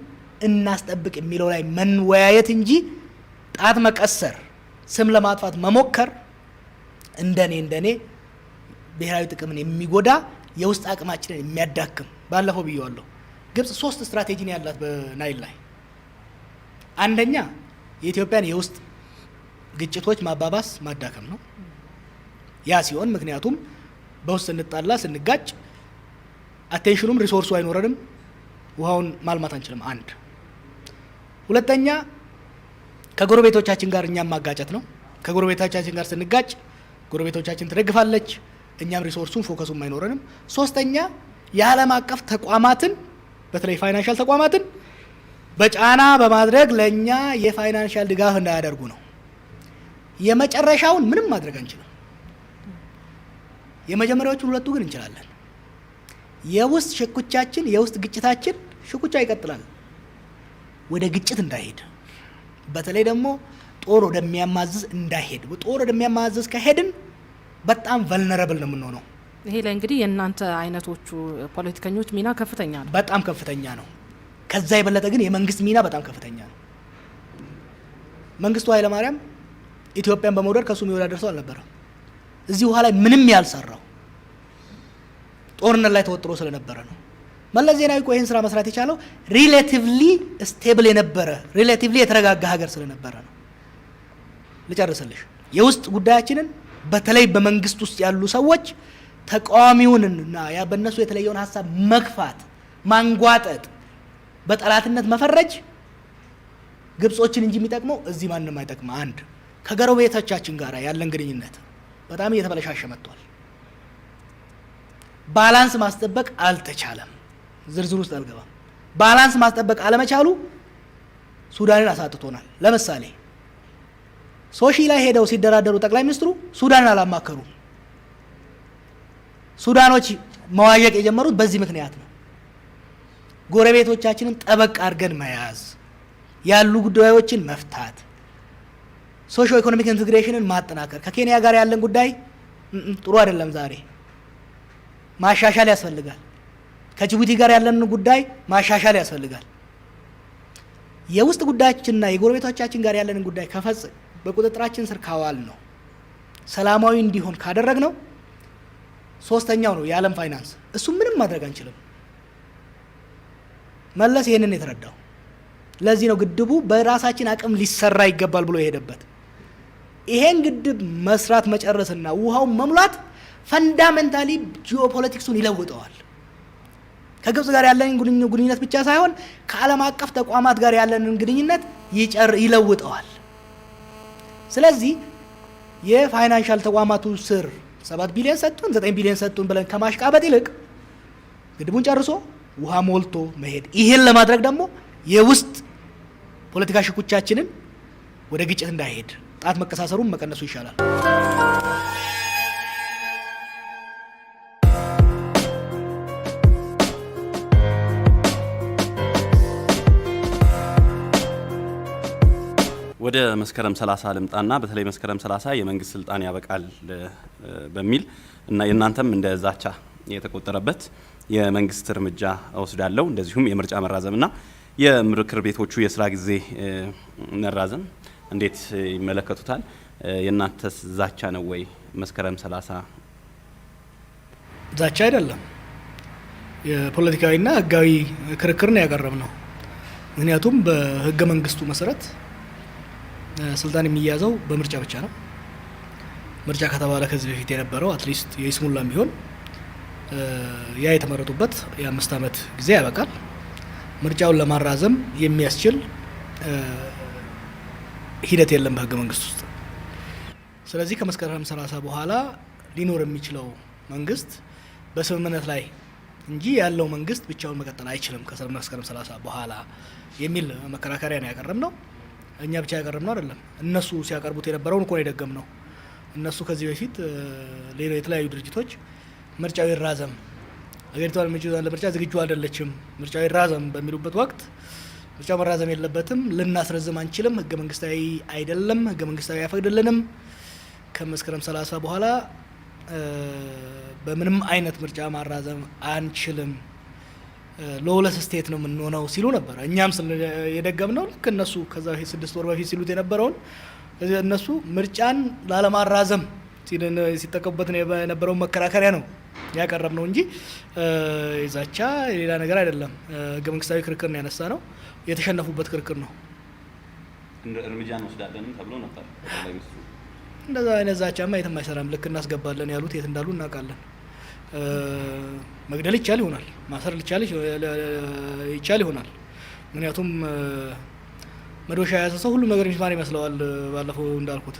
እናስጠብቅ የሚለው ላይ መንወያየት እንጂ ጣት መቀሰር፣ ስም ለማጥፋት መሞከር እንደኔ ብሔራዊ ጥቅምን የሚጎዳ የውስጥ አቅማችንን የሚያዳክም። ባለፈው ብየዋለሁ። ግብጽ 3 ስትራቴጂ ነው ያላት በናይል ላይ። አንደኛ የኢትዮጵያን የውስጥ ግጭቶች ማባባስ ማዳከም ነው። ያ ሲሆን ምክንያቱም በውስጥ ስንጣላ ስንጋጭ አቴንሽኑም ሪሶርሱ አይኖረንም፣ ውሃውን ማልማት አንችልም። አንድ ሁለተኛ ከጎረቤቶቻችን ጋር እኛም ማጋጨት ነው። ከጎረቤቶቻችን ጋር ስንጋጭ ጎረቤቶቻችን ትደግፋለች፣ እኛም ሪሶርሱን ፎከሱም አይኖረንም። ሶስተኛ የዓለም አቀፍ ተቋማትን በተለይ ፋይናንሻል ተቋማትን በጫና በማድረግ ለኛ የፋይናንሻል ድጋፍ እንዳያደርጉ ነው። የመጨረሻውን ምንም ማድረግ አንችልም። የመጀመሪያዎቹን 2ቱ ግን እንችላለን። የውስጥ ሽኩቻችን የውስጥ ግጭታችን ሽኩቻ ይቀጥላል፣ ወደ ግጭት እንዳይሄድ፣ በተለይ ደግሞ ጦር ወደሚያማዝዝ እንዳይሄድ። ጦር ወደሚያማዝዝ ከሄድን በጣም ቨልነረብል ነው የምንሆነው። ይሄ ላይ እንግዲህ የእናንተ አይነቶቹ ፖለቲከኞች ሚና ከፍተኛ ነው፣ በጣም ከፍተኛ ነው። ከዛ የበለጠ ግን የመንግስት ሚና በጣም ከፍተኛ ነው። መንግስቱ ኃይለማርያም ኢትዮጵያን በመውደድ ከሱ የሚወዳደር ሰው አልነበረም። እዚህ ውሃ ላይ ምንም ያልሰራው ጦርነት ላይ ተወጥሮ ስለነበረ ነው። መለስ ዜናዊ እኮ ይህን ስራ መስራት የቻለው ሪሌቲቭሊ ስቴብል የነበረ ሪሌቲቭሊ የተረጋጋ ሀገር ስለነበረ ነው። ልጨርስልሽ። የውስጥ ጉዳያችንን በተለይ በመንግስት ውስጥ ያሉ ሰዎች ተቃዋሚውንና በእነሱ የተለየውን ሀሳብ መግፋት፣ ማንጓጠጥ፣ በጠላትነት መፈረጅ ግብጾችን እንጂ የሚጠቅመው እዚህ ማንም አይጠቅም። አንድ ከጎረቤቶቻችን ጋር ያለን ግንኙነት በጣም እየተበለሻሸ መጥቷል። ባላንስ ማስጠበቅ አልተቻለም። ዝርዝር ውስጥ አልገባም። ባላንስ ማስጠበቅ አለመቻሉ ሱዳንን አሳጥቶናል። ለምሳሌ ሶሺ ላይ ሄደው ሲደራደሩ ጠቅላይ ሚኒስትሩ ሱዳንን አላማከሩ። ሱዳኖች መዋየቅ የጀመሩት በዚህ ምክንያት ነው። ጎረቤቶቻችንን ጠበቅ አድርገን መያዝ፣ ያሉ ጉዳዮችን መፍታት፣ ሶሾ ኢኮኖሚክ ኢንቴግሬሽንን ማጠናከር። ከኬንያ ጋር ያለን ጉዳይ ጥሩ አይደለም፣ ዛሬ ማሻሻል ያስፈልጋል። ከጅቡቲ ጋር ያለን ጉዳይ ማሻሻል ያስፈልጋል። የውስጥ ጉዳያችንና የጎረቤቶቻችን ጋር ያለንን ጉዳይ በቁጥጥራችን ስር ካዋል ነው ሰላማዊ እንዲሆን ካደረግ ነው። ሶስተኛው ነው የዓለም ፋይናንስ። እሱ ምንም ማድረግ አንችልም። መለስ ይሄንን የተረዳው ለዚህ ነው ግድቡ በራሳችን አቅም ሊሰራ ይገባል ብሎ የሄደበት። ይሄን ግድብ መስራት መጨረስና ውሃው መሙላት ፈንዳሜንታሊ ጂኦፖለቲክሱን ይለውጠዋል። ከግብጽ ጋር ያለንን ግንኙነት ብቻ ሳይሆን ከዓለም አቀፍ ተቋማት ጋር ያለንን ግንኙነት ይለውጠዋል። ስለዚህ የፋይናንሻል ተቋማቱ ስር 7 ቢሊዮን ሰጡን 9 ቢሊዮን ሰጡን ብለን ከማሽቃበጥ ይልቅ ግድቡን ጨርሶ ውሃ ሞልቶ መሄድ። ይሄን ለማድረግ ደግሞ የውስጥ ፖለቲካ ሽኩቻችንን ወደ ግጭት እንዳይሄድ ጣት መቀሳሰሩን መቀነሱ ይሻላል። ወደ መስከረም 30 ልምጣና በተለይ መስከረም 30 የመንግስት ስልጣን ያበቃል በሚል እና የእናንተም እንደ ዛቻ የተቆጠረበት የመንግስት እርምጃ ወስዳለው እንደዚሁም የምርጫ መራዘምና የምክር ቤቶቹ የስራ ጊዜ መራዘም እንዴት ይመለከቱታል? የእናንተስ ዛቻ ነው ወይ? መስከረም 30 ዛቻ አይደለም፣ የፖለቲካዊና ህጋዊ ክርክር ነው ያቀረብነው። ምክንያቱም በህገ መንግስቱ መሰረት ስልጣን የሚያዘው በምርጫ ብቻ ነው። ምርጫ ከተባለ ከዚህ በፊት የነበረው አትሊስት የይስሙላም ቢሆን ያ የተመረጡበት የ5 ዓመት ጊዜ ያበቃል። ምርጫውን ለማራዘም የሚያስችል ሂደት የለም በህገ መንግስት ውስጥ። ስለዚህ ከመስከረም 30 በኋላ ሊኖር የሚችለው መንግስት በስምምነት ላይ እንጂ ያለው መንግስት ብቻውን መቀጠል አይችልም ከመስከረም 30 በኋላ የሚል መከራከሪያ ነው ያቀረብነው። እኛ ብቻ ያቀረብነው አይደለም፣ እነሱ ሲያቀርቡት የነበረውን እኮ ነው የደገምነው። እነሱ ከዚህ በፊት ሌሎች የተለያዩ ድርጅቶች ምርጫው ይራዘም፣ አገሪቷ ለምርጫ ዝግጁ አይደለችም፣ ምርጫው ይራዘም በሚሉበት ወቅት ምርጫው መራዘም የለበትም፣ ልናስረዝም አንችልም፣ ህገ መንግስታዊ አይደለም፣ ህገ መንግስታዊ አይፈቅድልንም፣ ከመስከረም 30 በኋላ በምንም አይነት ምርጫ ማራዘም አንችልም፣ ሎለስ ስቴት ነው የምንሆነው ሲሉ ነበር። እኛም የደገምነው ልክ እነሱ ከዛ በፊት 6 ወር በፊት ሲሉት የነበረውን እነሱ ምርጫን ላለማራዘም ሲጠቀሙበት የነበረውን መከራከሪያ ነው ያቀረብነው እንጂ የዛቻ የሌላ ነገር አይደለም። ህገ መንግስታዊ ክርክር ነው ያነሳ ነው፣ የተሸነፉበት ክርክር ነው። እርምጃ እንወስዳለን ተብሎ ነበር። እንደዛ አይነት ዛቻማ የትም አይሰራም። ልክ እናስገባለን ያሉት የት እንዳሉ እናውቃለን። መግደል ይቻል ይሆናል፣ ማሰር ይቻል ይሆናል። ምክንያቱም መዶሻ የያዘ ሰው ሁሉም ነገር ሚስማር ይመስለዋል ባለፈው እንዳልኩት።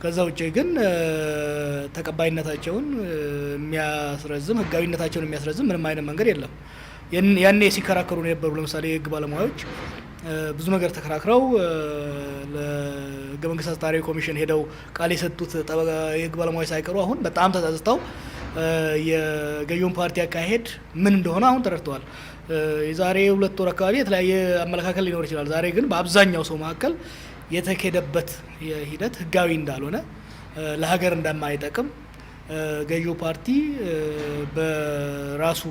ከዛ ውጭ ግን ተቀባይነታቸውን የሚያስረዝም ህጋዊነታቸውን የሚያስረዝም ምንም አይነት መንገድ የለም። ያኔ ሲከራከሩ ነው የነበሩ ለምሳሌ የህግ ባለሙያዎች ብዙ ነገር ተከራክረው ለህገ መንግስት አስታራዊ ኮሚሽን ሄደው ቃል የሰጡት የህግ ባለሙያዎች ሳይቀሩ አሁን በጣም ተጸጽተው የገዢውን ፓርቲ አካሄድ ምን እንደሆነ አሁን ተረድተዋል። የዛሬ 2 ወር አካባቢ የተለያየ አመለካከት ሊኖር ይችላል። ዛሬ ግን በአብዛኛው ሰው መካከል የተካሄደበት ሂደት ህጋዊ እንዳልሆነ፣ ለሀገር እንደማይጠቅም፣ ገዢው ፓርቲ በራሱ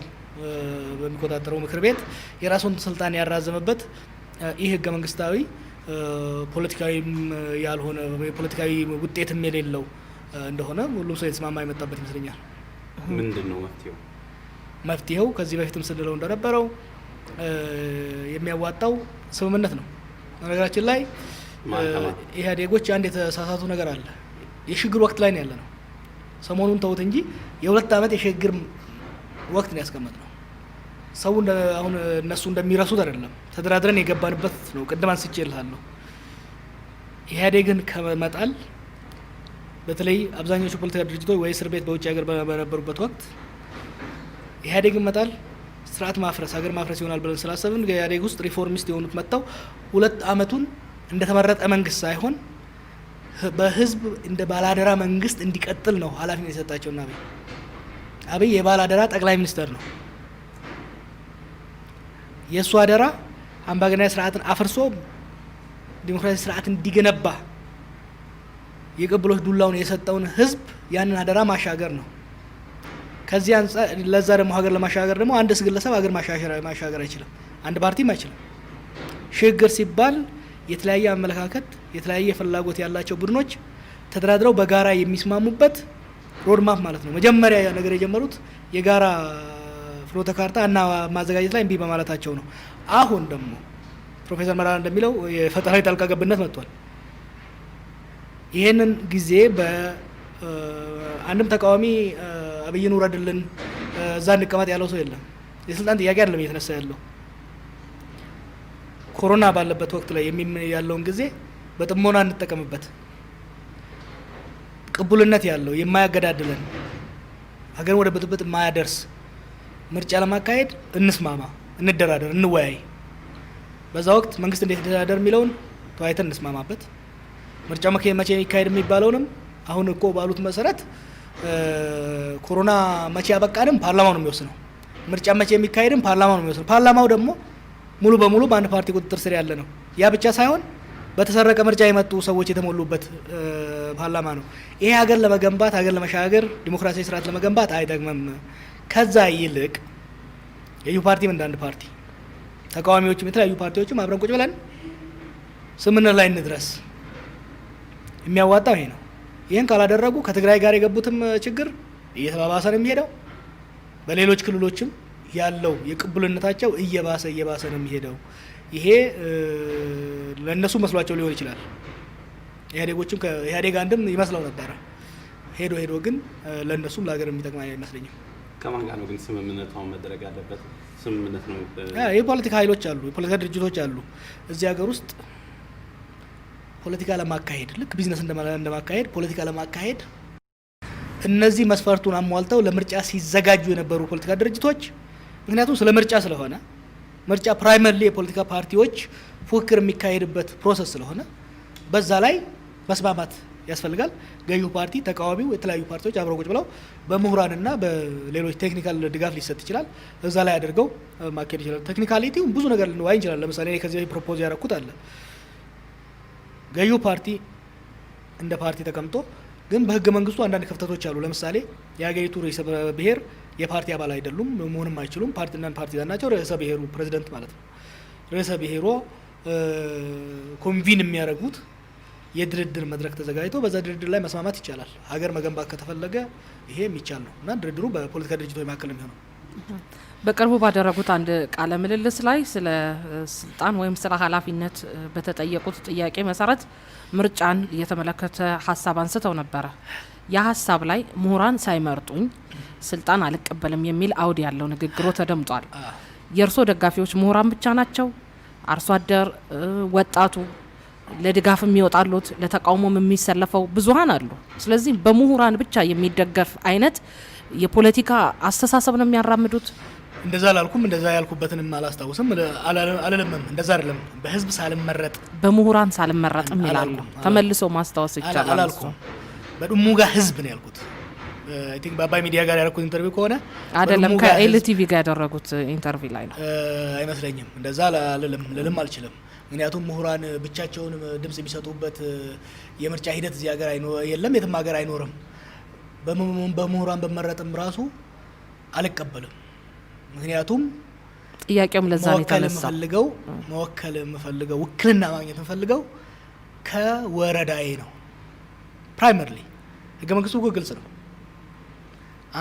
በሚቆጣጠረው ምክር ቤት የራሱን ስልጣን ያራዘመበት ይህ ህገ መንግስታዊ ፖለቲካዊም ያልሆነ ፖለቲካዊ ውጤትም የሌለው እንደሆነ ሁሉም ሰው የተስማማ የመጣበት ይመስለኛል። ምንድን ነው መፍትሄው? መፍትሄው ከዚህ በፊትም ስንለው እንደነበረው የሚያዋጣው ስምምነት ነው። በነገራችን ላይ ኢህአዴጎች አንድ የተሳሳቱ ነገር አለ። የሽግግር ወቅት ላይ ነው ያለ ነው። ሰሞኑን ተውት እንጂ የ2 ዓመት የሽግግር ወቅት ነው ያስቀመጥ ነው። ሰው አሁን እነሱ እንደሚረሱት አይደለም፣ ተደራድረን የገባንበት ነው። ቅድም አንስቼልሃለሁ። ኢህአዴግን ከመጣል በተለይ አብዛኞቹ ፖለቲካ ድርጅቶች ወይ እስር ቤት በውጭ ሀገር በነበሩበት ወቅት ኢህአዴግን መጣል ስርዓት ማፍረስ፣ ሀገር ማፍረስ ይሆናል ብለን ስላሰብን ኢህአዴግ ውስጥ ሪፎርሚስት የሆኑት መጥተው 2 ዓመቱን እንደተመረጠ መንግስት ሳይሆን በህዝብ እንደ ባላደራ መንግስት እንዲቀጥል ነው ኃላፊነት የሰጣቸውና አብይ የባላደራ ጠቅላይ ሚኒስተር ነው። የእሱ አደራ አምባገነናዊ ስርዓትን አፍርሶ ዲሞክራሲ ስርዓት እንዲገነባ የቅብሎች ዱላውን የሰጠውን ህዝብ ያንን አደራ ማሻገር ነው። ከዚህ አንፃር ለዛ ደግሞ ሀገር ለማሻገር ደግሞ አንድ ግለሰብ ሀገር ማሻገር አይችልም፣ አንድ ፓርቲም አይችልም። ሽግግር ሲባል የተለያየ አመለካከት የተለያየ ፍላጎት ያላቸው ቡድኖች ተደራድረው በጋራ የሚስማሙበት ሮድማፕ ማለት ነው። መጀመሪያ ነገር የጀመሩት የጋራ ፍኖተ ካርታ እና ማዘጋጀት ላይ እምቢ በማለታቸው ነው። አሁን ደግሞ ፕሮፌሰር መራራ እንደሚለው የፈጠራዊ ጣልቃ ገብነት መጥቷል። ይሄንን ጊዜ በአንድም ተቃዋሚ አብይን ውረድልን እዛ እንቀመጥ ያለው ሰው የለም። የስልጣን ጥያቄ አይደለም እየተነሳ ያለው። ኮሮና ባለበት ወቅት ላይ ያለውን ጊዜ በጥሞና እንጠቀምበት። ቅቡልነት ያለው የማያገዳድለን ሀገርን ወደ ብጥብጥ የማያደርስ ምርጫ ለማካሄድ እንስማማ፣ እንደራደር፣ እንወያይ። በዛ ወቅት መንግስት እንዴት እንደራደር የሚለውን ተወያይተን እንስማማበት። ምርጫው መቼ ይካሄድ የሚባለውንም አሁን እኮ ባሉት መሰረት ኮሮና መቼ ያበቃንም ፓርላማው ነው የሚወስነው። ምርጫ መቼ የሚካሄድም ፓርላማው ነው የሚወስነው። ፓርላማው ደግሞ ሙሉ በሙሉ በአንድ ፓርቲ ቁጥጥር ስር ያለ ነው። ያ ብቻ ሳይሆን በተሰረቀ ምርጫ የመጡ ሰዎች የተሞሉበት ፓርላማ ነው። ይሄ ሀገር ለመገንባት ሀገር ለመሻገር ዲሞክራሲያዊ ስርዓት ለመገንባት አይጠቅምም። ከዛ ይልቅ የዩ ፓርቲም እንደ አንድ ፓርቲ ተቃዋሚዎችም የተለያዩ ፓርቲዎችም አብረን ቁጭ ብለን ስምምነት ላይ እንድረስ። የሚያዋጣው ይሄ ነው። ይህን ካላደረጉ ከትግራይ ጋር የገቡትም ችግር እየተባባሰ ነው የሚሄደው። በሌሎች ክልሎችም ያለው የቅቡልነታቸው እየባሰ ነው የሚሄደው። ይሄ ለእነሱ መስሏቸው ሊሆን ይችላል። ኢህአዴጎችም ከኢህአዴግ አንድም ይመስለው ነበረ። ሄዶ ግን ለእነሱም ለሀገር የሚጠቅም አይመስለኝም። ከማን ጋር ነው ግን ስምምነት አሁን መደረግ ያለበት? ስምምነት ነው የፖለቲካ ኃይሎች አሉ፣ የፖለቲካ ድርጅቶች አሉ እዚህ ሀገር ውስጥ ፖለቲካ ለማካሄድ ልክ ቢዝነስ እንደማካሄድ ፖለቲካ ለማካሄድ እነዚህ መስፈርቱን አሟልተው ለምርጫ ሲዘጋጁ የነበሩ ፖለቲካ ድርጅቶች ምክንያቱም ስለ ምርጫ ስለሆነ ምርጫ ፕራይመሪሊ የፖለቲካ ፓርቲዎች ፉክክር የሚካሄድበት ፕሮሰስ ስለሆነ በዛ ላይ መስማማት ያስፈልጋል። ገዢው ፓርቲ፣ ተቃዋሚው፣ የተለያዩ ፓርቲዎች አብረው ቁጭ ብለው በምሁራንና በሌሎች ቴክኒካል ድጋፍ ሊሰጥ ይችላል። እዛ ላይ አድርገው ማካሄድ ይችላል። ቴክኒካሊቲው ብዙ ነገር ልንዋይ እንችላለን። ለምሳሌ ከዚህ ፕሮፖዝ ያደረኩት አለ። ገዢው ፓርቲ እንደ ፓርቲ ተቀምጦ ግን በህገ መንግስቱ አንዳንድ ክፍተቶች አሉ። ለምሳሌ የሀገሪቱ ርዕሰ ብሔር የፓርቲ አባል አይደሉም፣ መሆንም አይችሉም። ፓርቲና ፓርቲዛን ናቸው። ርዕሰ ብሔሩ ፕሬዚደንት ማለት ነው። ርዕሰ ብሔሩ ኮንቪን የሚያደርጉት የድርድር መድረክ ተዘጋጅቶ በዛ ድርድር ላይ መስማማት ይቻላል። ሀገር መገንባት ከተፈለገ ይሄ የሚቻል ነው እና ድርድሩ በፖለቲካ ድርጅቶች መካከል የሚሆነው። በቅርቡ ባደረጉት አንድ ቃለ ምልልስ ላይ ስለ ስልጣን ወይም ስለ ኃላፊነት በተጠየቁት ጥያቄ መሰረት ምርጫን የተመለከተ ሀሳብ አንስተው ነበረ። ያ ሀሳብ ላይ ምሁራን ሳይመርጡኝ ስልጣን አልቀበልም የሚል አውድ ያለው ንግግሮ ተደምጧል። የእርሶ ደጋፊዎች ምሁራን ብቻ ናቸው? አርሶ አደር፣ ወጣቱ ለድጋፍ የሚወጣሉት ለተቃውሞም የሚሰለፈው ብዙሀን አሉ። ስለዚህ በምሁራን ብቻ የሚደገፍ አይነት የፖለቲካ አስተሳሰብ ነው የሚያራምዱት። እንደዛ አላልኩም። እንደዛ ያልኩበትንም አላስታውስም አልልምም። እንደዛ አይደለም። በህዝብ ሳልመረጥ በምሁራን ሳልመረጥ ይላሉ። ተመልሶ ማስታወስ ይቻላል። አላልኩም። በድሙጋ ህዝብ ነው ያልኩት። አይ ቲንክ በአባይ ሚዲያ ጋር ያደረኩት ኢንተርቪው ከሆነ አይደለም፣ ከኤልቲቪ ጋር ያደረጉት ኢንተርቪው ላይ ነው አይመስለኝም። እንደዛ ልልም አልችልም። ምክንያቱም ምሁራን ብቻቸውን ድምጽ የሚሰጡበት የምርጫ ሂደት እዚህ ሀገር የለም፣ የትም ሀገር አይኖርም። በምሁራን በመረጥም ራሱ አልቀበልም። ምክንያቱም ጥያቄውም ለዛ ነው የተነሳው። መወከል የምፈልገው ውክልና ማግኘት የምፈልገው ከወረዳዬ ነው። ፕራይመሪሊ ህገ መንግስቱ ግልጽ ነው።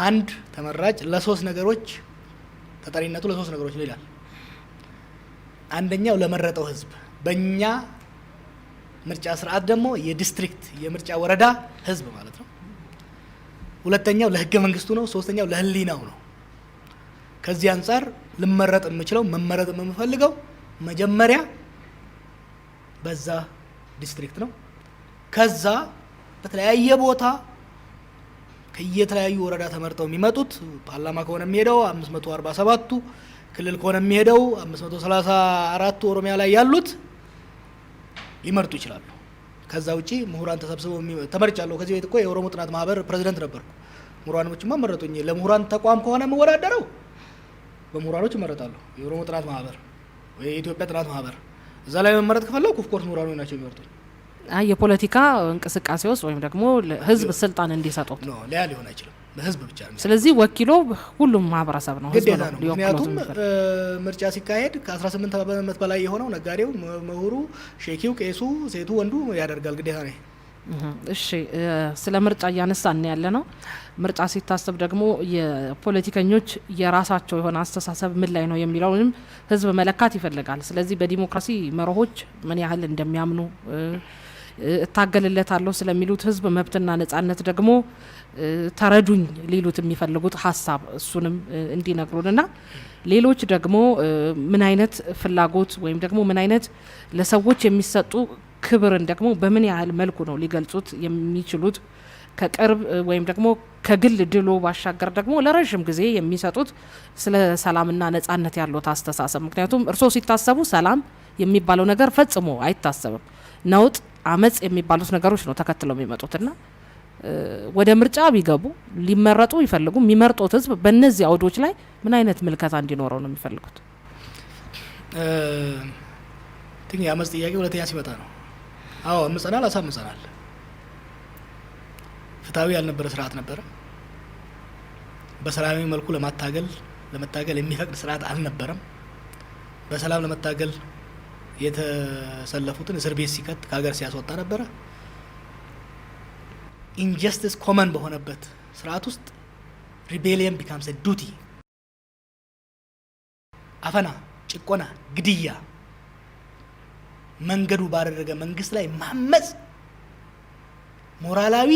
አንድ ተመራጭ ለሶስት ነገሮች ተጠሪነቱ ለሶስት ነገሮች ነው ይላል። አንደኛው ለመረጠው ህዝብ፣ በእኛ ምርጫ ስርዓት ደግሞ የዲስትሪክት የምርጫ ወረዳ ህዝብ ማለት ነው። ሁለተኛው ለህገ መንግስቱ ነው። ሶስተኛው ለህሊናው ነው። ከዚህ አንጻር ልመረጥ የምችለው መመረጥ የምፈልገው መጀመሪያ በዛ ዲስትሪክት ነው። ከዛ በተለያየ ቦታ ከየተለያዩ ወረዳ ተመርጠው የሚመጡት ፓርላማ ከሆነ የሚሄደው 547ቱ፣ ክልል ከሆነ የሚሄደው 534ቱ ኦሮሚያ ላይ ያሉት ሊመርጡ ይችላሉ። ከዛ ውጪ ምሁራን ተሰብስበው ተመርጫለሁ። ከዚህ ቤት እኮ የኦሮሞ ጥናት ማህበር ፕሬዚደንት ነበርኩ። ምሁራኖችማ መረጡኝ። ለምሁራን ተቋም ከሆነ የምወዳደረው በምሁራኖች እመረጣለሁ። የኦሮሞ ጥናት ማህበር ወይ የኢትዮጵያ ጥናት ማህበር እዛ ላይ መመረጥ ከፈለኩ ኦፍኮርስ ምሁራኖች ናቸው የሚመርጡኝ። የፖለቲካ እንቅስቃሴ ውስጥ ወይም ደግሞ ህዝብ ስልጣን እንዲሰጡት ነው ሊያ ሊሆን አይችልም። በህዝብ ብቻ ነው። ስለዚህ ወኪሎ ሁሉም ማህበረሰብ ነው፣ ህዝብ ነው። ምክንያቱም ምርጫ ሲካሄድ ከ18 ዓመት በላይ የሆነው ነጋዴው፣ ምሁሩ፣ ሼኪው፣ ቄሱ፣ ሴቱ፣ ወንዱ ያደርጋል። ግዴታ ነው። እሺ ስለ ምርጫ እያነሳን ያለ ነው። ምርጫ ሲታሰብ ደግሞ የፖለቲከኞች የራሳቸው የሆነ አስተሳሰብ ምን ላይ ነው የሚለውንም ህዝብ መለካት ይፈልጋል። ስለዚህ በዲሞክራሲ መርሆች ምን ያህል እንደሚያምኑ እታገልለታለሁ ስለሚሉት ህዝብ መብትና ነጻነት ደግሞ ተረዱኝ ሊሉት የሚፈልጉት ሀሳብ እሱንም እንዲነግሩንና ሌሎች ደግሞ ምን አይነት ፍላጎት ወይም ደግሞ ምን አይነት ለሰዎች የሚሰጡ ክብርን ደግሞ በምን ያህል መልኩ ነው ሊገልጹት የሚችሉት ከቅርብ ወይም ደግሞ ከግል ድሎ ባሻገር ደግሞ ለረጅም ጊዜ የሚሰጡት ስለ ሰላምና ነጻነት ያለው አስተሳሰብ። ምክንያቱም እርስዎ ሲታሰቡ ሰላም የሚባለው ነገር ፈጽሞ አይታሰብም። ነውጥ፣ አመጽ የሚባሉት ነገሮች ነው ተከትለው የሚመጡትና ወደ ምርጫ ቢገቡ ሊመረጡ ይፈልጉ የሚመርጡት ህዝብ በእነዚህ አውዶች ላይ ምን አይነት ምልከታ እንዲኖረው ነው የሚፈልጉት? የአመጽ ጥያቄ ሁለተኛ ሲመጣ ነው። አዎ አምጸናል፣ አሳምጸናል። ፍትሃዊ ያልነበረ ስርዓት ነበረ። በሰላማዊ መልኩ ለመታገል የሚፈቅድ ስርዓት አልነበረም። በሰላም ለመታገል የተሰለፉትን እስር ቤት ሲከት ከሀገር ሲያስወጣ ነበረ። ኢንጀስቲስ ኮመን በሆነበት ስርዓት ውስጥ ሪቤሊየን ቢካምስ ዱቲ። አፈና፣ ጭቆና፣ ግድያ መንገዱ ባደረገ መንግስት ላይ ማመጽ ሞራላዊ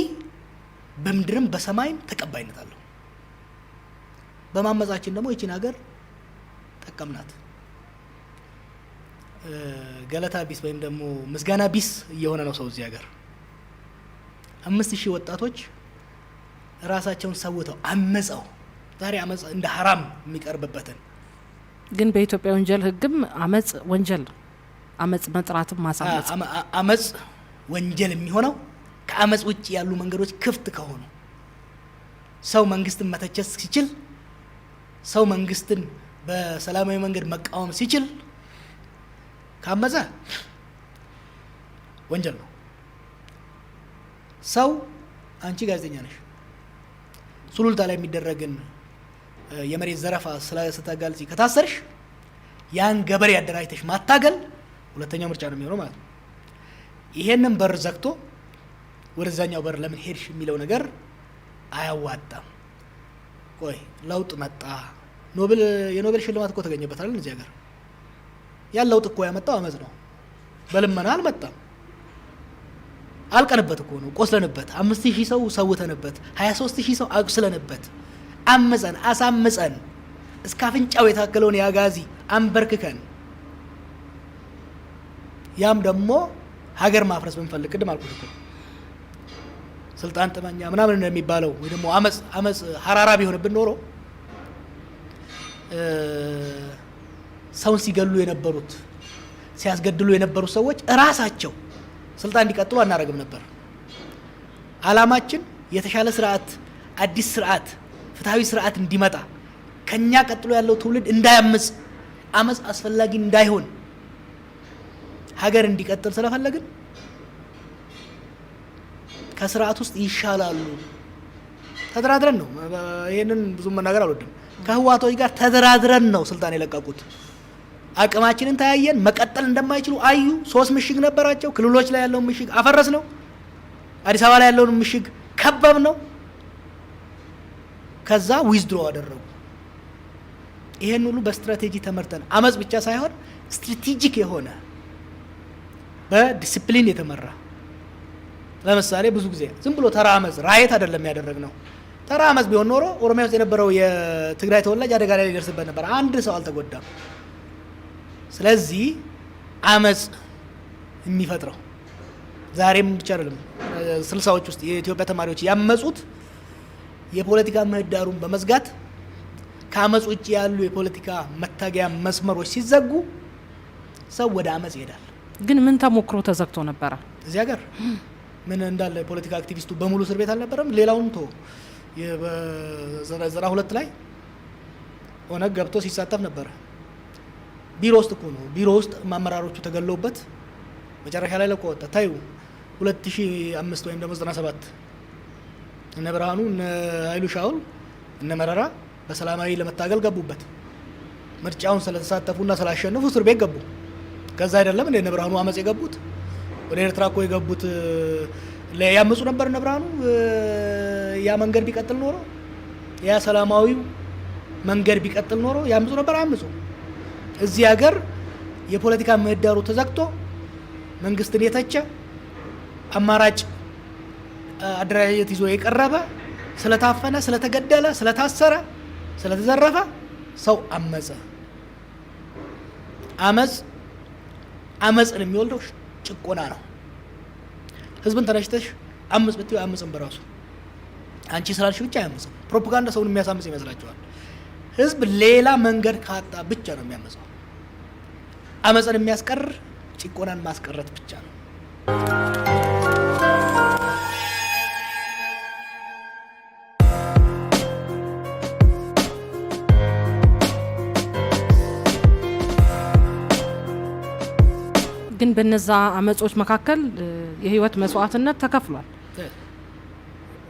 በምድርም በሰማይም ተቀባይነት አለው። በማመጻችን ደግሞ ይቺን ሀገር ጠቀምናት። ገለታ ቢስ ወይም ደግሞ ምስጋና ቢስ እየሆነ ነው ሰው እዚህ ሀገር። 5000 ወጣቶች ራሳቸውን ሰውተው አመጸው ዛሬ አመጽ እንደ ሐራም የሚቀርብበትን ግን በኢትዮጵያ ወንጀል ህግም አመጽ ወንጀል ነው። አመጽ መጥራትም ማሳመጽ አመጽ ወንጀል የሚሆነው ከአመጽ ውጭ ያሉ መንገዶች ክፍት ከሆኑ፣ ሰው መንግስትን መተቸት ሲችል፣ ሰው መንግስትን በሰላማዊ መንገድ መቃወም ሲችል ካመጸ ወንጀል ነው። ሰው አንቺ ጋዜጠኛ ነሽ፣ ሱሉልታ ላይ የሚደረግን የመሬት ዘረፋ ስታጋልጪ ከታሰርሽ ያን ገበሬ አደራጅተሽ ማታገል ሁለተኛው ምርጫ ነው የሚሆነው ማለት ነው። ይሄንን በር ዘግቶ ወደዛኛው በር ለምን ሄድሽ የሚለው ነገር አያዋጣም። ቆይ ለውጥ መጣ፣ የኖቤል ሽልማት እኮ ተገኘበታል እዚህ ሀገር። ያን ለውጥ እኮ ያመጣው አመጽ ነው፣ በልመና አልመጣም። አልቀንበት እኮ ነው፣ ቆስለንበት፣ 5000 ሰው ሰውተንበት፣ 23000 ሰው አቁስለንበት፣ አመጸን፣ አሳምጸን እስከ አፍንጫው የታከለውን የአጋዚ አንበርክከን፣ ያም ደግሞ ሀገር ማፍረስ ብንፈልግ ቅድም አልኩት እኮ ስልጣን ጥመኛ ምናምን እንደሚባለው ወይ ደግሞ አመጽ ሀራራ ቢሆንብን ኖሮ ሰውን ሲገሉ የነበሩት ሲያስገድሉ የነበሩት ሰዎች እራሳቸው ስልጣን እንዲቀጥሉ አናረግም ነበር። አላማችን የተሻለ ስርዓት፣ አዲስ ስርዓት፣ ፍትሃዊ ስርዓት እንዲመጣ ከኛ ቀጥሎ ያለው ትውልድ እንዳያምጽ፣ አመጽ አስፈላጊ እንዳይሆን ሀገር እንዲቀጥል ስለፈለግን ከስርዓት ውስጥ ይሻላሉ ተደራድረን ነው። ይሄንን ብዙ መናገር አልወድም። ከህዋቶች ጋር ተደራድረን ነው ስልጣን የለቀቁት። አቅማችንን ታያየን፣ መቀጠል እንደማይችሉ አዩ። 3 ምሽግ ነበራቸው። ክልሎች ላይ ያለውን ምሽግ አፈረስ ነው። አዲስ አበባ ላይ ያለውን ምሽግ ከበብ ነው። ከዛ ዊዝድሮ አደረጉ። ይሄን ሁሉ በስትራቴጂ ተመርተን አመጽ ብቻ ሳይሆን ስትራቴጂክ የሆነ በዲሲፕሊን የተመራ ለምሳሌ ብዙ ጊዜ ዝም ብሎ ተራ አመጽ ራየት አይደለም ያደረግነው። ተራ አመጽ ቢሆን ኖሮ ኦሮሚያ ውስጥ የነበረው የትግራይ ተወላጅ አደጋ ላይ ሊደርስበት ነበር። አንድ ሰው አልተጎዳም። ስለዚህ አመጽ የሚፈጥረው ዛሬም ብቻ አይደለም። 60ዎች ውስጥ የኢትዮጵያ ተማሪዎች ያመጹት የፖለቲካ ምህዳሩን በመዝጋት ከአመጽ ውጭ ያሉ የፖለቲካ መታገያ መስመሮች ሲዘጉ ሰው ወደ አመጽ ይሄዳል። ግን ምን ተሞክሮ ተዘግቶ ነበረ እዚህ ሀገር? ምን እንዳለ የፖለቲካ አክቲቪስቱ በሙሉ እስር ቤት አልነበረም? ሌላውን ቶ በ92 ላይ ኦነግ ገብቶ ሲሳተፍ ነበረ። ቢሮ ውስጥ እኮ ነው። ቢሮ ውስጥ አመራሮቹ ተገለውበት መጨረሻ ላይ ለቆ ወጣ። ታዩ 2005 ወይም ደግሞ 97 እነ ብርሃኑ እነ ኃይሉ ሻውል እነ መረራ በሰላማዊ ለመታገል ገቡበት። ምርጫውን ስለተሳተፉና ስላሸነፉ እስር ቤት ገቡ። ከዛ አይደለም እንደ እነ ብርሃኑ አመጽ የገቡት ወደ ኤርትራ እኮ የገቡት ያመፁ ነበር ነብራኑ ያ መንገድ ቢቀጥል ኖሮ ያ ሰላማዊው መንገድ ቢቀጥል ኖሮ ያመፁ ነበር አያመፁ። እዚህ ሀገር የፖለቲካ ምህዳሩ ተዘግቶ መንግስትን የተቸ አማራጭ አደረጃጀት ይዞ የቀረበ ስለታፈነ፣ ስለተገደለ፣ ስለታሰረ፣ ስለተዘረፈ ሰው አመፀ። አመፅን የሚወልደው ጭቆና ነው። ህዝብን ተነሽተሽ አመፅ ብትይው አያመፅም በራሱ አንቺ ስላልሽ ብቻ አያመፅም። ፕሮፓጋንዳ ሰውን የሚያሳምፅ ይመስላችኋል። ህዝብ ሌላ መንገድ ካጣ ብቻ ነው የሚያመፀው። አመፅን የሚያስቀር ጭቆናን ማስቀረት ብቻ ነው። ግን በነዛ አመጾች መካከል የህይወት መስዋዕትነት ተከፍሏል።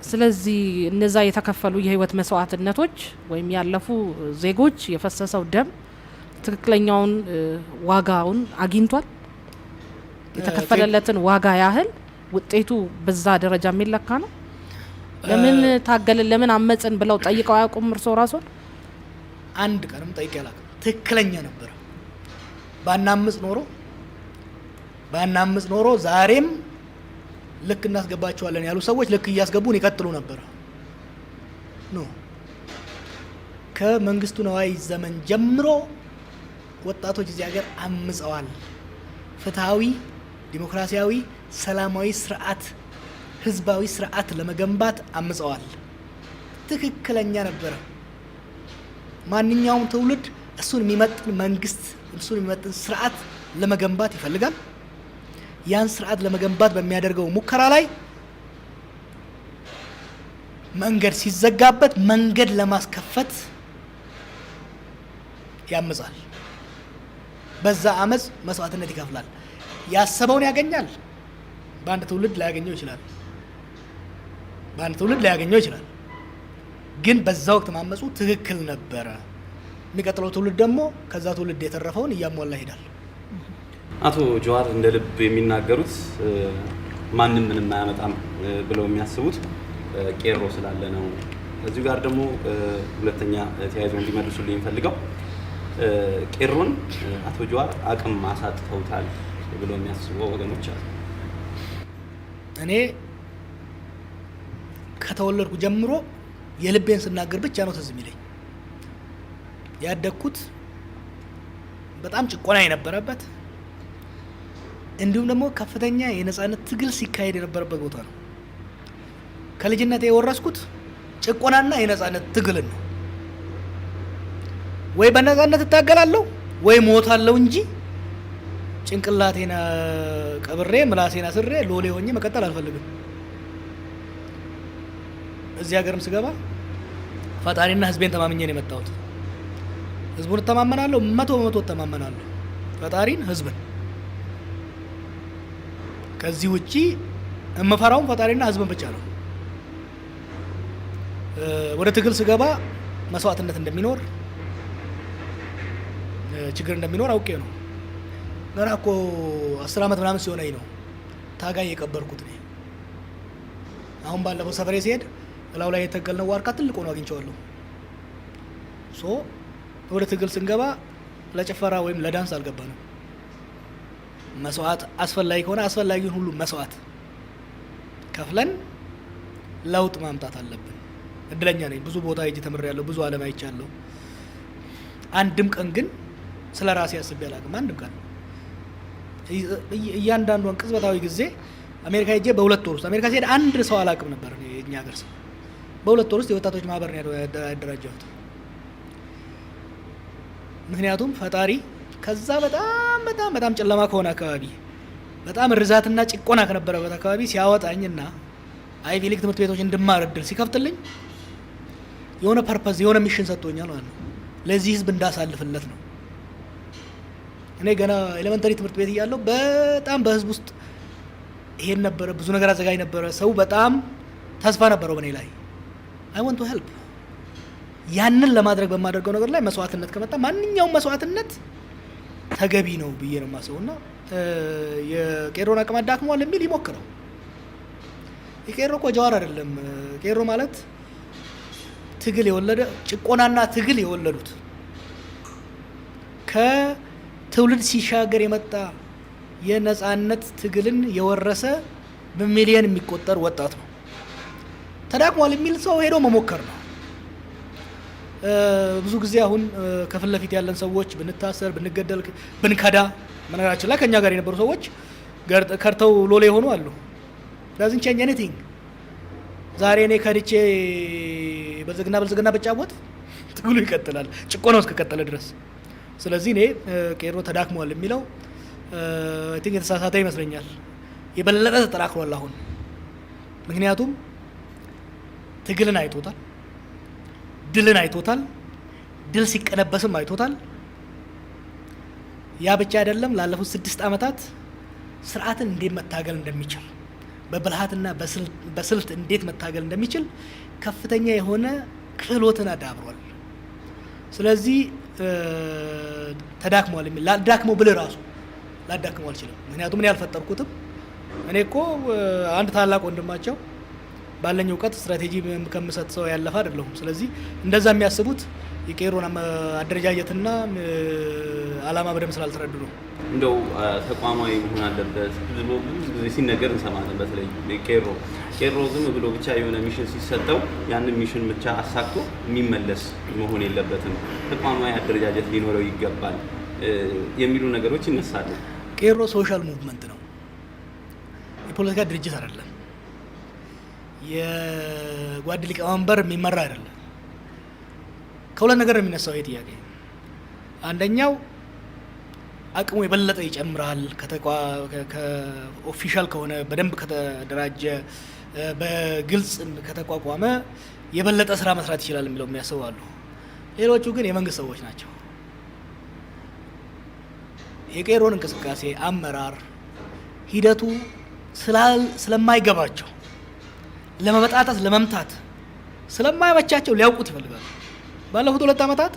ስለዚህ እነዛ የተከፈሉ የህይወት መስዋዕትነቶች ወይም ያለፉ ዜጎች የፈሰሰው ደም ትክክለኛውን ዋጋውን አግኝቷል። የተከፈለለትን ዋጋ ያህል ውጤቱ በዛ ደረጃ የሚለካ ነው። ለምን ታገልን፣ ለምን አመጽን ብለው ጠይቀው አያውቁም? እርሶ ራስዎን አንድ ቀንም ጠይቄ አላውቅም። ትክክለኛ ነበር። ባናምጽ ኖሮ ዛሬም ልክ እናስገባቸዋለን ያሉ ሰዎች ልክ እያስገቡን ይቀጥሉ ነበር። ከመንግስቱ ነዋይ ዘመን ጀምሮ ወጣቶች እዚህ ሀገር አምጸዋል። ፍትሃዊ፣ ዲሞክራሲያዊ፣ ሰላማዊ ስርዓት፣ ህዝባዊ ስርዓት ለመገንባት አምጸዋል። ትክክለኛ ነበረ። ማንኛውም ትውልድ እሱን የሚመጥን መንግስት፣ እሱን የሚመጥን ስርዓት ለመገንባት ይፈልጋል። ያን ስርዓት ለመገንባት በሚያደርገው ሙከራ ላይ መንገድ ሲዘጋበት መንገድ ለማስከፈት ያምጻል። በዛ አመጽ መስዋዕትነት ይከፍላል። ያሰበውን ያገኛል። በአንድ ትውልድ ላያገኘው ይችላል። ግን በዛ ወቅት ማመጹ ትክክል ነበረ። የሚቀጥለው ትውልድ ደግሞ ከዛ ትውልድ የተረፈውን እያሟላ ይሄዳል። አቶ ጀዋር እንደ ልብ የሚናገሩት ማንም ምንም አያመጣም ብለው የሚያስቡት ቄሮ ስላለ ነው። ከዚሁ ጋር ደግሞ ሁለተኛ ተያይዞ እንዲመልሱልኝ የሚፈልገው ቄሮን አቶ ጀዋር አቅም ማሳጥተውታል ብለው የሚያስቡ ወገኖች አሉ። እኔ ከተወለድኩ ጀምሮ የልቤን ስናገር ብቻ ነው ትዝ የሚለኝ። ያደግኩት በጣም ጭቆና የነበረበት እንዲሁም ደግሞ ከፍተኛ የነጻነት ትግል ሲካሄድ የነበረበት ቦታ ነው። ከልጅነት የወረስኩት ጭቆናና የነጻነት ትግልን ነው። ወይ በነጻነት እታገላለሁ ወይ ሞታለሁ እንጂ ጭንቅላቴና ቀብሬ ምላሴና ስሬ ሎሌ ሆኜ መቀጠል አልፈልግም። እዚህ ሀገርም ስገባ ፈጣሪና ህዝቤን ተማምኜ ነው የመጣሁት። ህዝቡን እተማመናለሁ፣ 100% እተማመናለሁ። ፈጣሪን፣ ህዝብን። ከዚህ ውጪ እምፈራውም ፈጣሪና ህዝብን ብቻ ነው። ወደ ትግል ስገባ መስዋዕትነት እንደሚኖር፣ ችግር እንደሚኖር አውቄ ነው። ገና እኮ 10 ዓመት ምናምን ሲሆነኝ ነው ታጋይ የቀበርኩት ነው። አሁን ባለፈው ሰፈሬ ሲሄድ እላው ላይ የተከልነው ዋርካ ትልቅ ሆኖ አግኝቼዋለሁ። ወደ ትግል ስንገባ ለጭፈራ ወይም ለዳንስ አልገባንም። መስዋዕት አስፈላጊ ከሆነ አስፈላጊውን ሁሉ መስዋዕት ከፍለን ለውጥ ማምጣት አለብን። እድለኛ ነኝ። ብዙ ቦታ ሄጄ ተምሬያለሁ። ብዙ ዓለም አይቻለሁ። አንድም ቀን ግን ስለ ራሴ አስቤ አላውቅም። አንድም ቀን እያንዳንዷን ቅጽበታዊ ጊዜ አሜሪካ ሄጄ በ2 ወር ውስጥ አሜሪካ ሲሄድ አንድ ሰው አላውቅም ነበር። የኛ ሀገር ሰው በ2 ወር ውስጥ የወጣቶች ማህበር ነው ያደራጀሁት። ምክንያቱም ፈጣሪ ከዛ በጣም ጨለማ ከሆነ አካባቢ፣ በጣም ርዛትና ጭቆና ከነበረበት አካባቢ ሲያወጣኝና አይቪ ሊግ ትምህርት ቤቶች እንድማር እድል ሲከፍትልኝ የሆነ ፐርፐዝ የሆነ ሚሽን ሰጥቶኛል ማለት ነው። ለዚህ ህዝብ እንዳሳልፍለት ነው። እኔ ገና ኤሌመንተሪ ትምህርት ቤት እያለሁ በጣም በህዝብ ውስጥ ይሄን ነበረ፣ ብዙ ነገር አዘጋጅ ነበረ። ሰው በጣም ተስፋ ነበረው በእኔ ላይ። አይ ዋንት ቱ ሄልፕ። ያንን ለማድረግ በማደርገው ነገር ላይ መስዋዕትነት ከመጣ ማንኛውም መስዋዕትነት ተገቢ ነው ብዬ ነው የማስበው። እና የቄሮን አቅም አዳክሟል የሚል ይሞክረው። የቄሮ እኮ ጀዋር አይደለም። ቄሮ ማለት ትግል የወለደ ጭቆናና ትግል የወለዱት ከትውልድ ሲሻገር የመጣ የነጻነት ትግልን የወረሰ በሚሊየን የሚቆጠር ወጣት ነው። ተዳክሟል የሚል ሰው ሄዶ መሞከር ነው። ብዙ ጊዜ አሁን ከፊት ለፊት ያለን ሰዎች ብንታሰር፣ ብንገደል፣ ብንከዳ መነገራችን ላይ ከኛ ጋር የነበሩ ሰዎች ከርተው ሎሌ የሆኑ አሉ። ዳዝንት ቼንጅ ኤኒቲንግ። ዛሬ እኔ ከድቼ በልጽግና ብጫወት ትግሉ ይቀጥላል፣ ጭቆናው እስከቀጠለ ድረስ። ስለዚህ እኔ ቄሮ ተዳክሟል የሚለው አይ ቲንክ የተሳሳተ ይመስለኛል። የበለጠ ተጠናክሯል አሁን። ምክንያቱም ትግልን አይቶታል፣ ድልን አይቶታል፣ ድል ሲቀለበስም አይቶታል። ያ ብቻ አይደለም፣ ላለፉት 6 ዓመታት ስርዓትን እንዴት መታገል እንደሚችል በብልሃትና በስልት እንዴት መታገል እንደሚችል ከፍተኛ የሆነ ክህሎትን አዳብሯል። ስለዚህ ተዳክሟል የሚል ላዳክመው ብል ራሱ ላዳክመው አልችልም። ምክንያቱም እኔ አልፈጠርኩትም። እኔ እኮ አንድ ታላቅ ወንድማቸው ባለኝ እውቀት ስትራቴጂ ከምሰጥ ሰው ያለፈ አይደለሁም። ስለዚህ እንደዛ የሚያስቡት የቄሮን አደረጃጀትና አላማ በደንብ ስላልተረዱ ነው። እንደው ተቋማዊ መሆን አለበት ብዙ ጊዜ ሲነገር እንሰማለን። በተለይ ቄሮ ዝም ብሎ ብቻ የሆነ ሚሽን ሲሰጠው ያንን ሚሽን ብቻ አሳክቶ የሚመለስ መሆን የለበትም፣ ተቋማዊ አደረጃጀት ሊኖረው ይገባል የሚሉ ነገሮች ይነሳሉ። ቄሮ ሶሻል ሙቭመንት ነው፣ የፖለቲካ ድርጅት አይደለም። የጓድ ሊቀመንበር የሚመራ አይደለም። ከሁለት ነገር ነው የሚነሳው ይሄ ጥያቄ። አንደኛው አቅሙ የበለጠ ይጨምራል ከኦፊሻል ከሆነ በደንብ ከተደራጀ በግልጽ ከተቋቋመ የበለጠ ስራ መስራት ይችላል የሚለው የሚያስቡ አሉ። ሌሎቹ ግን የመንግስት ሰዎች ናቸው። የቄሮን እንቅስቃሴ አመራር ሂደቱ ስለማይገባቸው ለመበጣጠስ ለመምታት ስለማይመቻቸው ሊያውቁት ይፈልጋሉ። ባለፉት 2 ዓመታት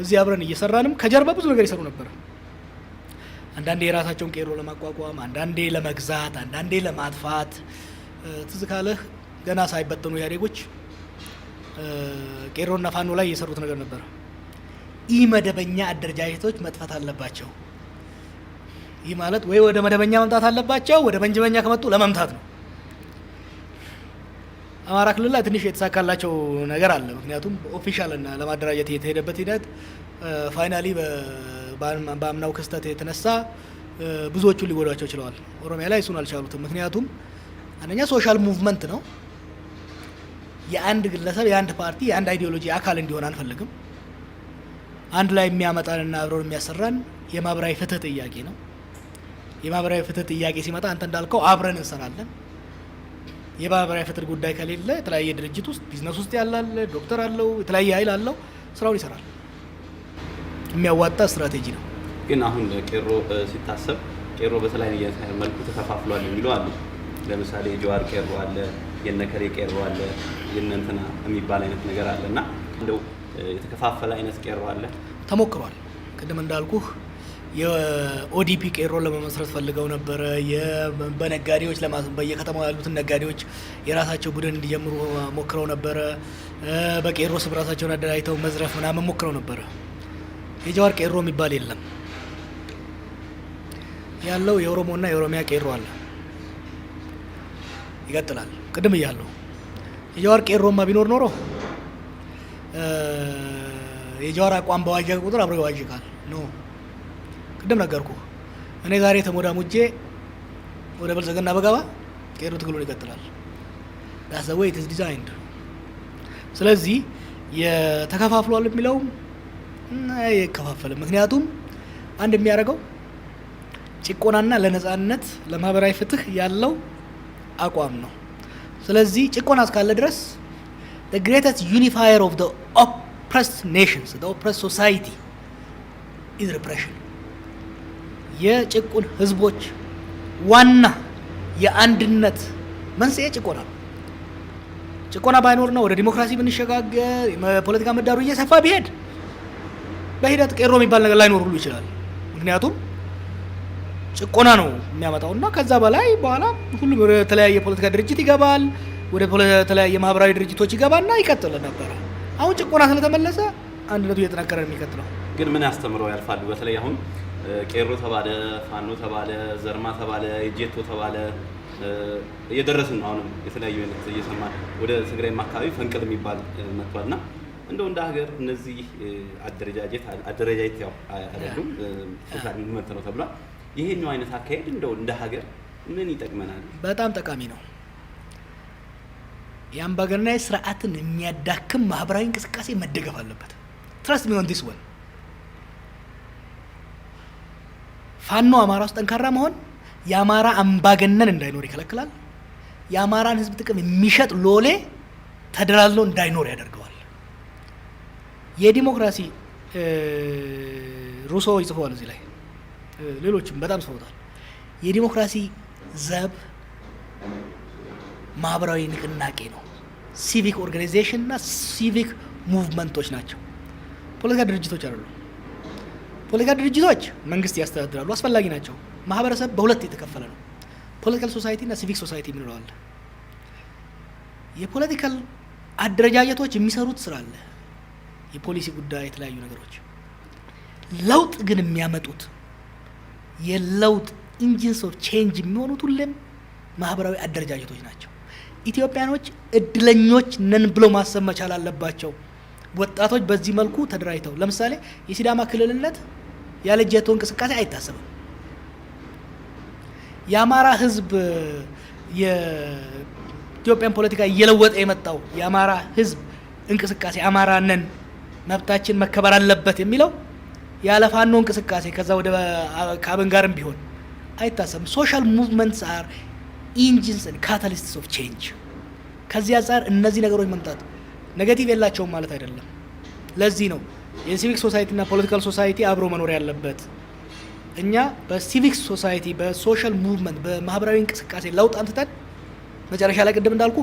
እዚህ አብረን እየሰራንም ከጀርባ ብዙ ነገር ይሰሩ ነበር። አንዳንዴ የራሳቸውን ቄሮ ለማቋቋም፣ አንዳንዴ ለመግዛት፣ አንዳንዴ ለማጥፋት። ትዝ ካለህ ገና ሳይበጠኑ ኢህአዴጎች ቄሮና ፋኖ ላይ የሰሩት ነገር ነበር። ኢ መደበኛ አደረጃጀቶች መጥፋት አለባቸው። ይህ ማለት ወይ ወደ መደበኛ መምጣት አለባቸው፣ ወደ መደበኛ ከመጡ ለመምታት ነው። አማራ ክልል ላይ ትንሽ የተሳካላቸው ነገር አለ። ምክንያቱም ኦፊሻልና ለማደራጀት የተሄደበት ሂደት ፋይናሊ በአምናው ክስተት የተነሳ ብዙዎቹን ሊጎዷቸው ችለዋል። ኦሮሚያ ላይ እሱን አልቻሉትም። ምክንያቱም አንደኛ ሶሻል ሙቭመንት ነው። የአንድ ግለሰብ፣ የአንድ ፓርቲ፣ የአንድ አይዲዮሎጂ አካል እንዲሆን አንፈልግም። አንድ ላይ የሚያመጣንና አብረን የሚያሰራን የማህበራዊ ፍትህ ጥያቄ ነው። የማህበራዊ ፍትህ ጥያቄ ሲመጣ አንተ እንዳልከው አብረን እንሰራለን። የማህበራዊ ፍትህ ጉዳይ ከሌለ የተለያየ ድርጅት ውስጥ ቢዝነስ ውስጥ ያላል ዶክተር አለው የተለያየ ኃይል አለው ስራውን ይሰራል። የሚያዋጣ ስትራቴጂ ነው። ግን አሁን ቄሮ ሲታሰብ ቄሮ በተለያየ መልኩ ተከፋፍሏል የሚሉ አሉ። ለምሳሌ የጀዋር ቄሮ አለ፣ የነከሬ ቄሮ አለ፣ የነንትና የሚባል አይነት ነገር አለ እና እንደው የተከፋፈለ አይነት ቄሮ አለ ተሞክሯል። ቅድም እንዳልኩህ የኦዲፒ ቄሮ ለመመስረት ፈልገው ነበረ። በነጋዴዎች በየከተማው ያሉትን ነጋዴዎች የራሳቸው ቡድን እንዲጀምሩ ሞክረው ነበረ። በቄሮ ስም ራሳቸውን አደራጅተው መዝረፍ ምናምን ሞክረው ነበረ። የጀዋር ቄሮ የሚባል የለም። ያለው የኦሮሞና የኦሮሚያ ቄሮ አለ። ይቀጥላል። ቅድም እያለሁ የጀዋር ቄሮማ ቢኖር ኖሮ የጀዋር አቋም በዋጀቀ ቁጥር አብሮ ይዋጅቃል። ኖ ቅድም ነገርኩ። እኔ ዛሬ ተሞዳሙጄ ወደ ብልጽግና በገባ ቄሮ ትግሉን ይቀጥላል። ዳስ ዘ ዌይ ኢት ኢዝ ዲዛይንድ። ስለዚህ የተከፋፍሏል የሚለው አይከፋፈልም። ምክንያቱም አንድ የሚያደርገው ጭቆናና ለነጻነት ለማህበራዊ ፍትህ ያለው አቋም ነው። ስለዚህ ጭቆና እስካለ ድረስ the greatest unifier of the oppressed nations, the oppressed society is repression. የጭቁን ህዝቦች ዋና የአንድነት መንስኤ ጭቆና ነው። ጭቆና ባይኖር ነው ወደ ዲሞክራሲ ብንሸጋገር የፖለቲካ ምህዳሩ እየሰፋ ቢሄድ በሂደት ቄሮ የሚባል ነገር ላይኖር ሁሉ ይችላል። ምክንያቱም ጭቆና ነው የሚያመጣውና ከዛ በላይ በኋላ ሁሉም ወደ ተለያየ ፖለቲካ ድርጅት ይገባል፣ ወደ ተለያየ ማህበራዊ ድርጅቶች ይገባና ይቀጥል ነበር። አሁን ጭቆና ስለተመለሰ አንድነቱ እየተጠናከረ ነው የሚቀጥለው። ግን ምን ያስተምረው ያልፋሉ? በተለይ አሁን ቄሮ ተባለ፣ ፋኖ ተባለ፣ ዘርማ ተባለ፣ ጄቶ ተባለ እየደረስን ነው። አሁንም የተለያዩ አይነት እየሰማን ወደ ትግራይም አካባቢ ፈንቅል የሚባል መጥቷልና እንደው እንደ ሀገር እነዚህ አደረጃጀት ያው አይደሉም ሶሻል ሙቭመንት ነው ተብሏል። ይሄኛው አይነት አካሄድ እንደው እንደ ሀገር ምን ይጠቅመናል? በጣም ጠቃሚ ነው። የአምባገነናዊ ስርዓትን የሚያዳክም ማህበራዊ እንቅስቃሴ መደገፍ አለበት። ትረስት ሚ ኦን ዲስ ወን። ፋኖ አማራ ውስጥ ጠንካራ መሆን የአማራ አምባገነን እንዳይኖር ይከለክላል። የአማራን ህዝብ ጥቅም የሚሸጥ ሎሌ ተደላሎ እንዳይኖር ያደርገዋል። የዲሞክራሲ ሩሶ ይጽፈዋል እዚህ ላይ፣ ሌሎችም በጣም ጽፈውታል። የዲሞክራሲ ዘብ ማህበራዊ ንቅናቄ ነው። ሲቪክ ኦርጋናይዜሽን እና ሲቪክ ሙቭመንቶች ናቸው። ፖለቲካ ድርጅቶች አይደሉም። ፖለቲካ ድርጅቶች መንግስት ያስተዳድራሉ፣ አስፈላጊ ናቸው። ማህበረሰብ በሁለት የተከፈለ ነው። ፖለቲካል ሶሳይቲ እና ሲቪክ ሶሳይቲ የምንለው አለ። የፖለቲካል አደረጃጀቶች የሚሰሩት ስራ አለ፣ የፖሊሲ ጉዳይ፣ የተለያዩ ነገሮች። ለውጥ ግን የሚያመጡት የለውጥ ኢንጂንስ ኦፍ ቼንጅ የሚሆኑት ሁሌም ማህበራዊ አደረጃጀቶች ናቸው። ኢትዮጵያኖች እድለኞች ነን ብለው ማሰብ መቻል አለባቸው። ወጣቶች በዚህ መልኩ ተደራጅተው ለምሳሌ የሲዳማ ክልልነት ያለ ጄቶ እንቅስቃሴ አይታሰብም። የአማራ ህዝብ የኢትዮጵያን ፖለቲካ እየለወጠ የመጣው የአማራ ህዝብ እንቅስቃሴ አማራ ነን መብታችን መከበር አለበት የሚለው ያለ ፋኖ እንቅስቃሴ ከዛ ወደ ከአብን ጋርም ቢሆን አይታሰብም። ሶሻል ሙቭመንትስ አር ኢንጂንስ ኤንድ ካታሊስትስ ኦፍ ቼንጅ። ከዚህ አንጻር እነዚህ ነገሮች መምጣት ኔጌቲቭ የላቸውም ማለት አይደለም። ለዚህ ነው የሲቪክ ሶሳይቲ እና ፖለቲካል ሶሳይቲ አብሮ መኖር ያለበት። እኛ በሲቪክ ሶሳይቲ በሶሻል ሙቭመንት በማህበራዊ እንቅስቃሴ ለውጥ አንስተን መጨረሻ ላይ ቅድም እንዳልኩ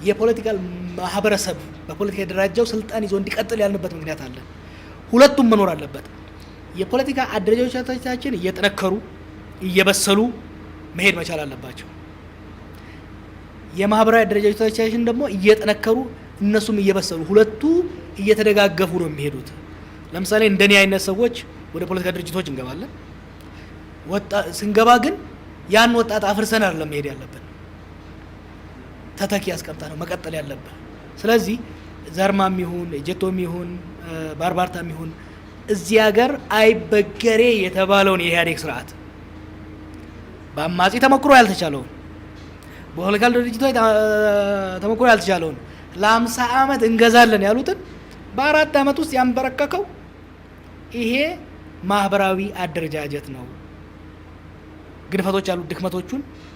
የፖለቲካል ማህበረሰብ በፖለቲካ የደራጀው ስልጣን ይዞ እንዲቀጥል ያልንበት ምክንያት አለ። ሁለቱም መኖር አለበት። የፖለቲካ አደረጃጀቶቻችን እየጠነከሩ እየበሰሉ መሄድ መቻል አለባቸው። የማህበራዊ አደረጃጀቶቻችን ደግሞ እየጠነከሩ እነሱም እየበሰሉ ሁለቱ እየተደጋገፉ ነው የሚሄዱት። ለምሳሌ እንደኔ አይነት ሰዎች ወደ ፖለቲካ ድርጅቶች እንገባለን። ስንገባ ግን ያን ወጣት አፍርሰን አይደለም መሄድ ያለብን፣ ተተኪ ያስቀምጣ ነው መቀጠል ያለብን። ስለዚህ ዘርማም ይሁን ጄቶም ይሁን ባርባርታም ይሁን እዚህ ሀገር አይበገሬ የተባለውን የኢህአዴግ ስርዓት በአማጺ ተሞክሮ ያልተቻለውን በፖለቲካል ድርጅቶች ተሞክሮ ያልተቻለውን ለ50 ዓመት እንገዛለን ያሉትን በ4 ዓመት ውስጥ ያንበረከከው ይሄ ማህበራዊ አደረጃጀት ነው። ግድፈቶች ያሉት ድክመቶቹን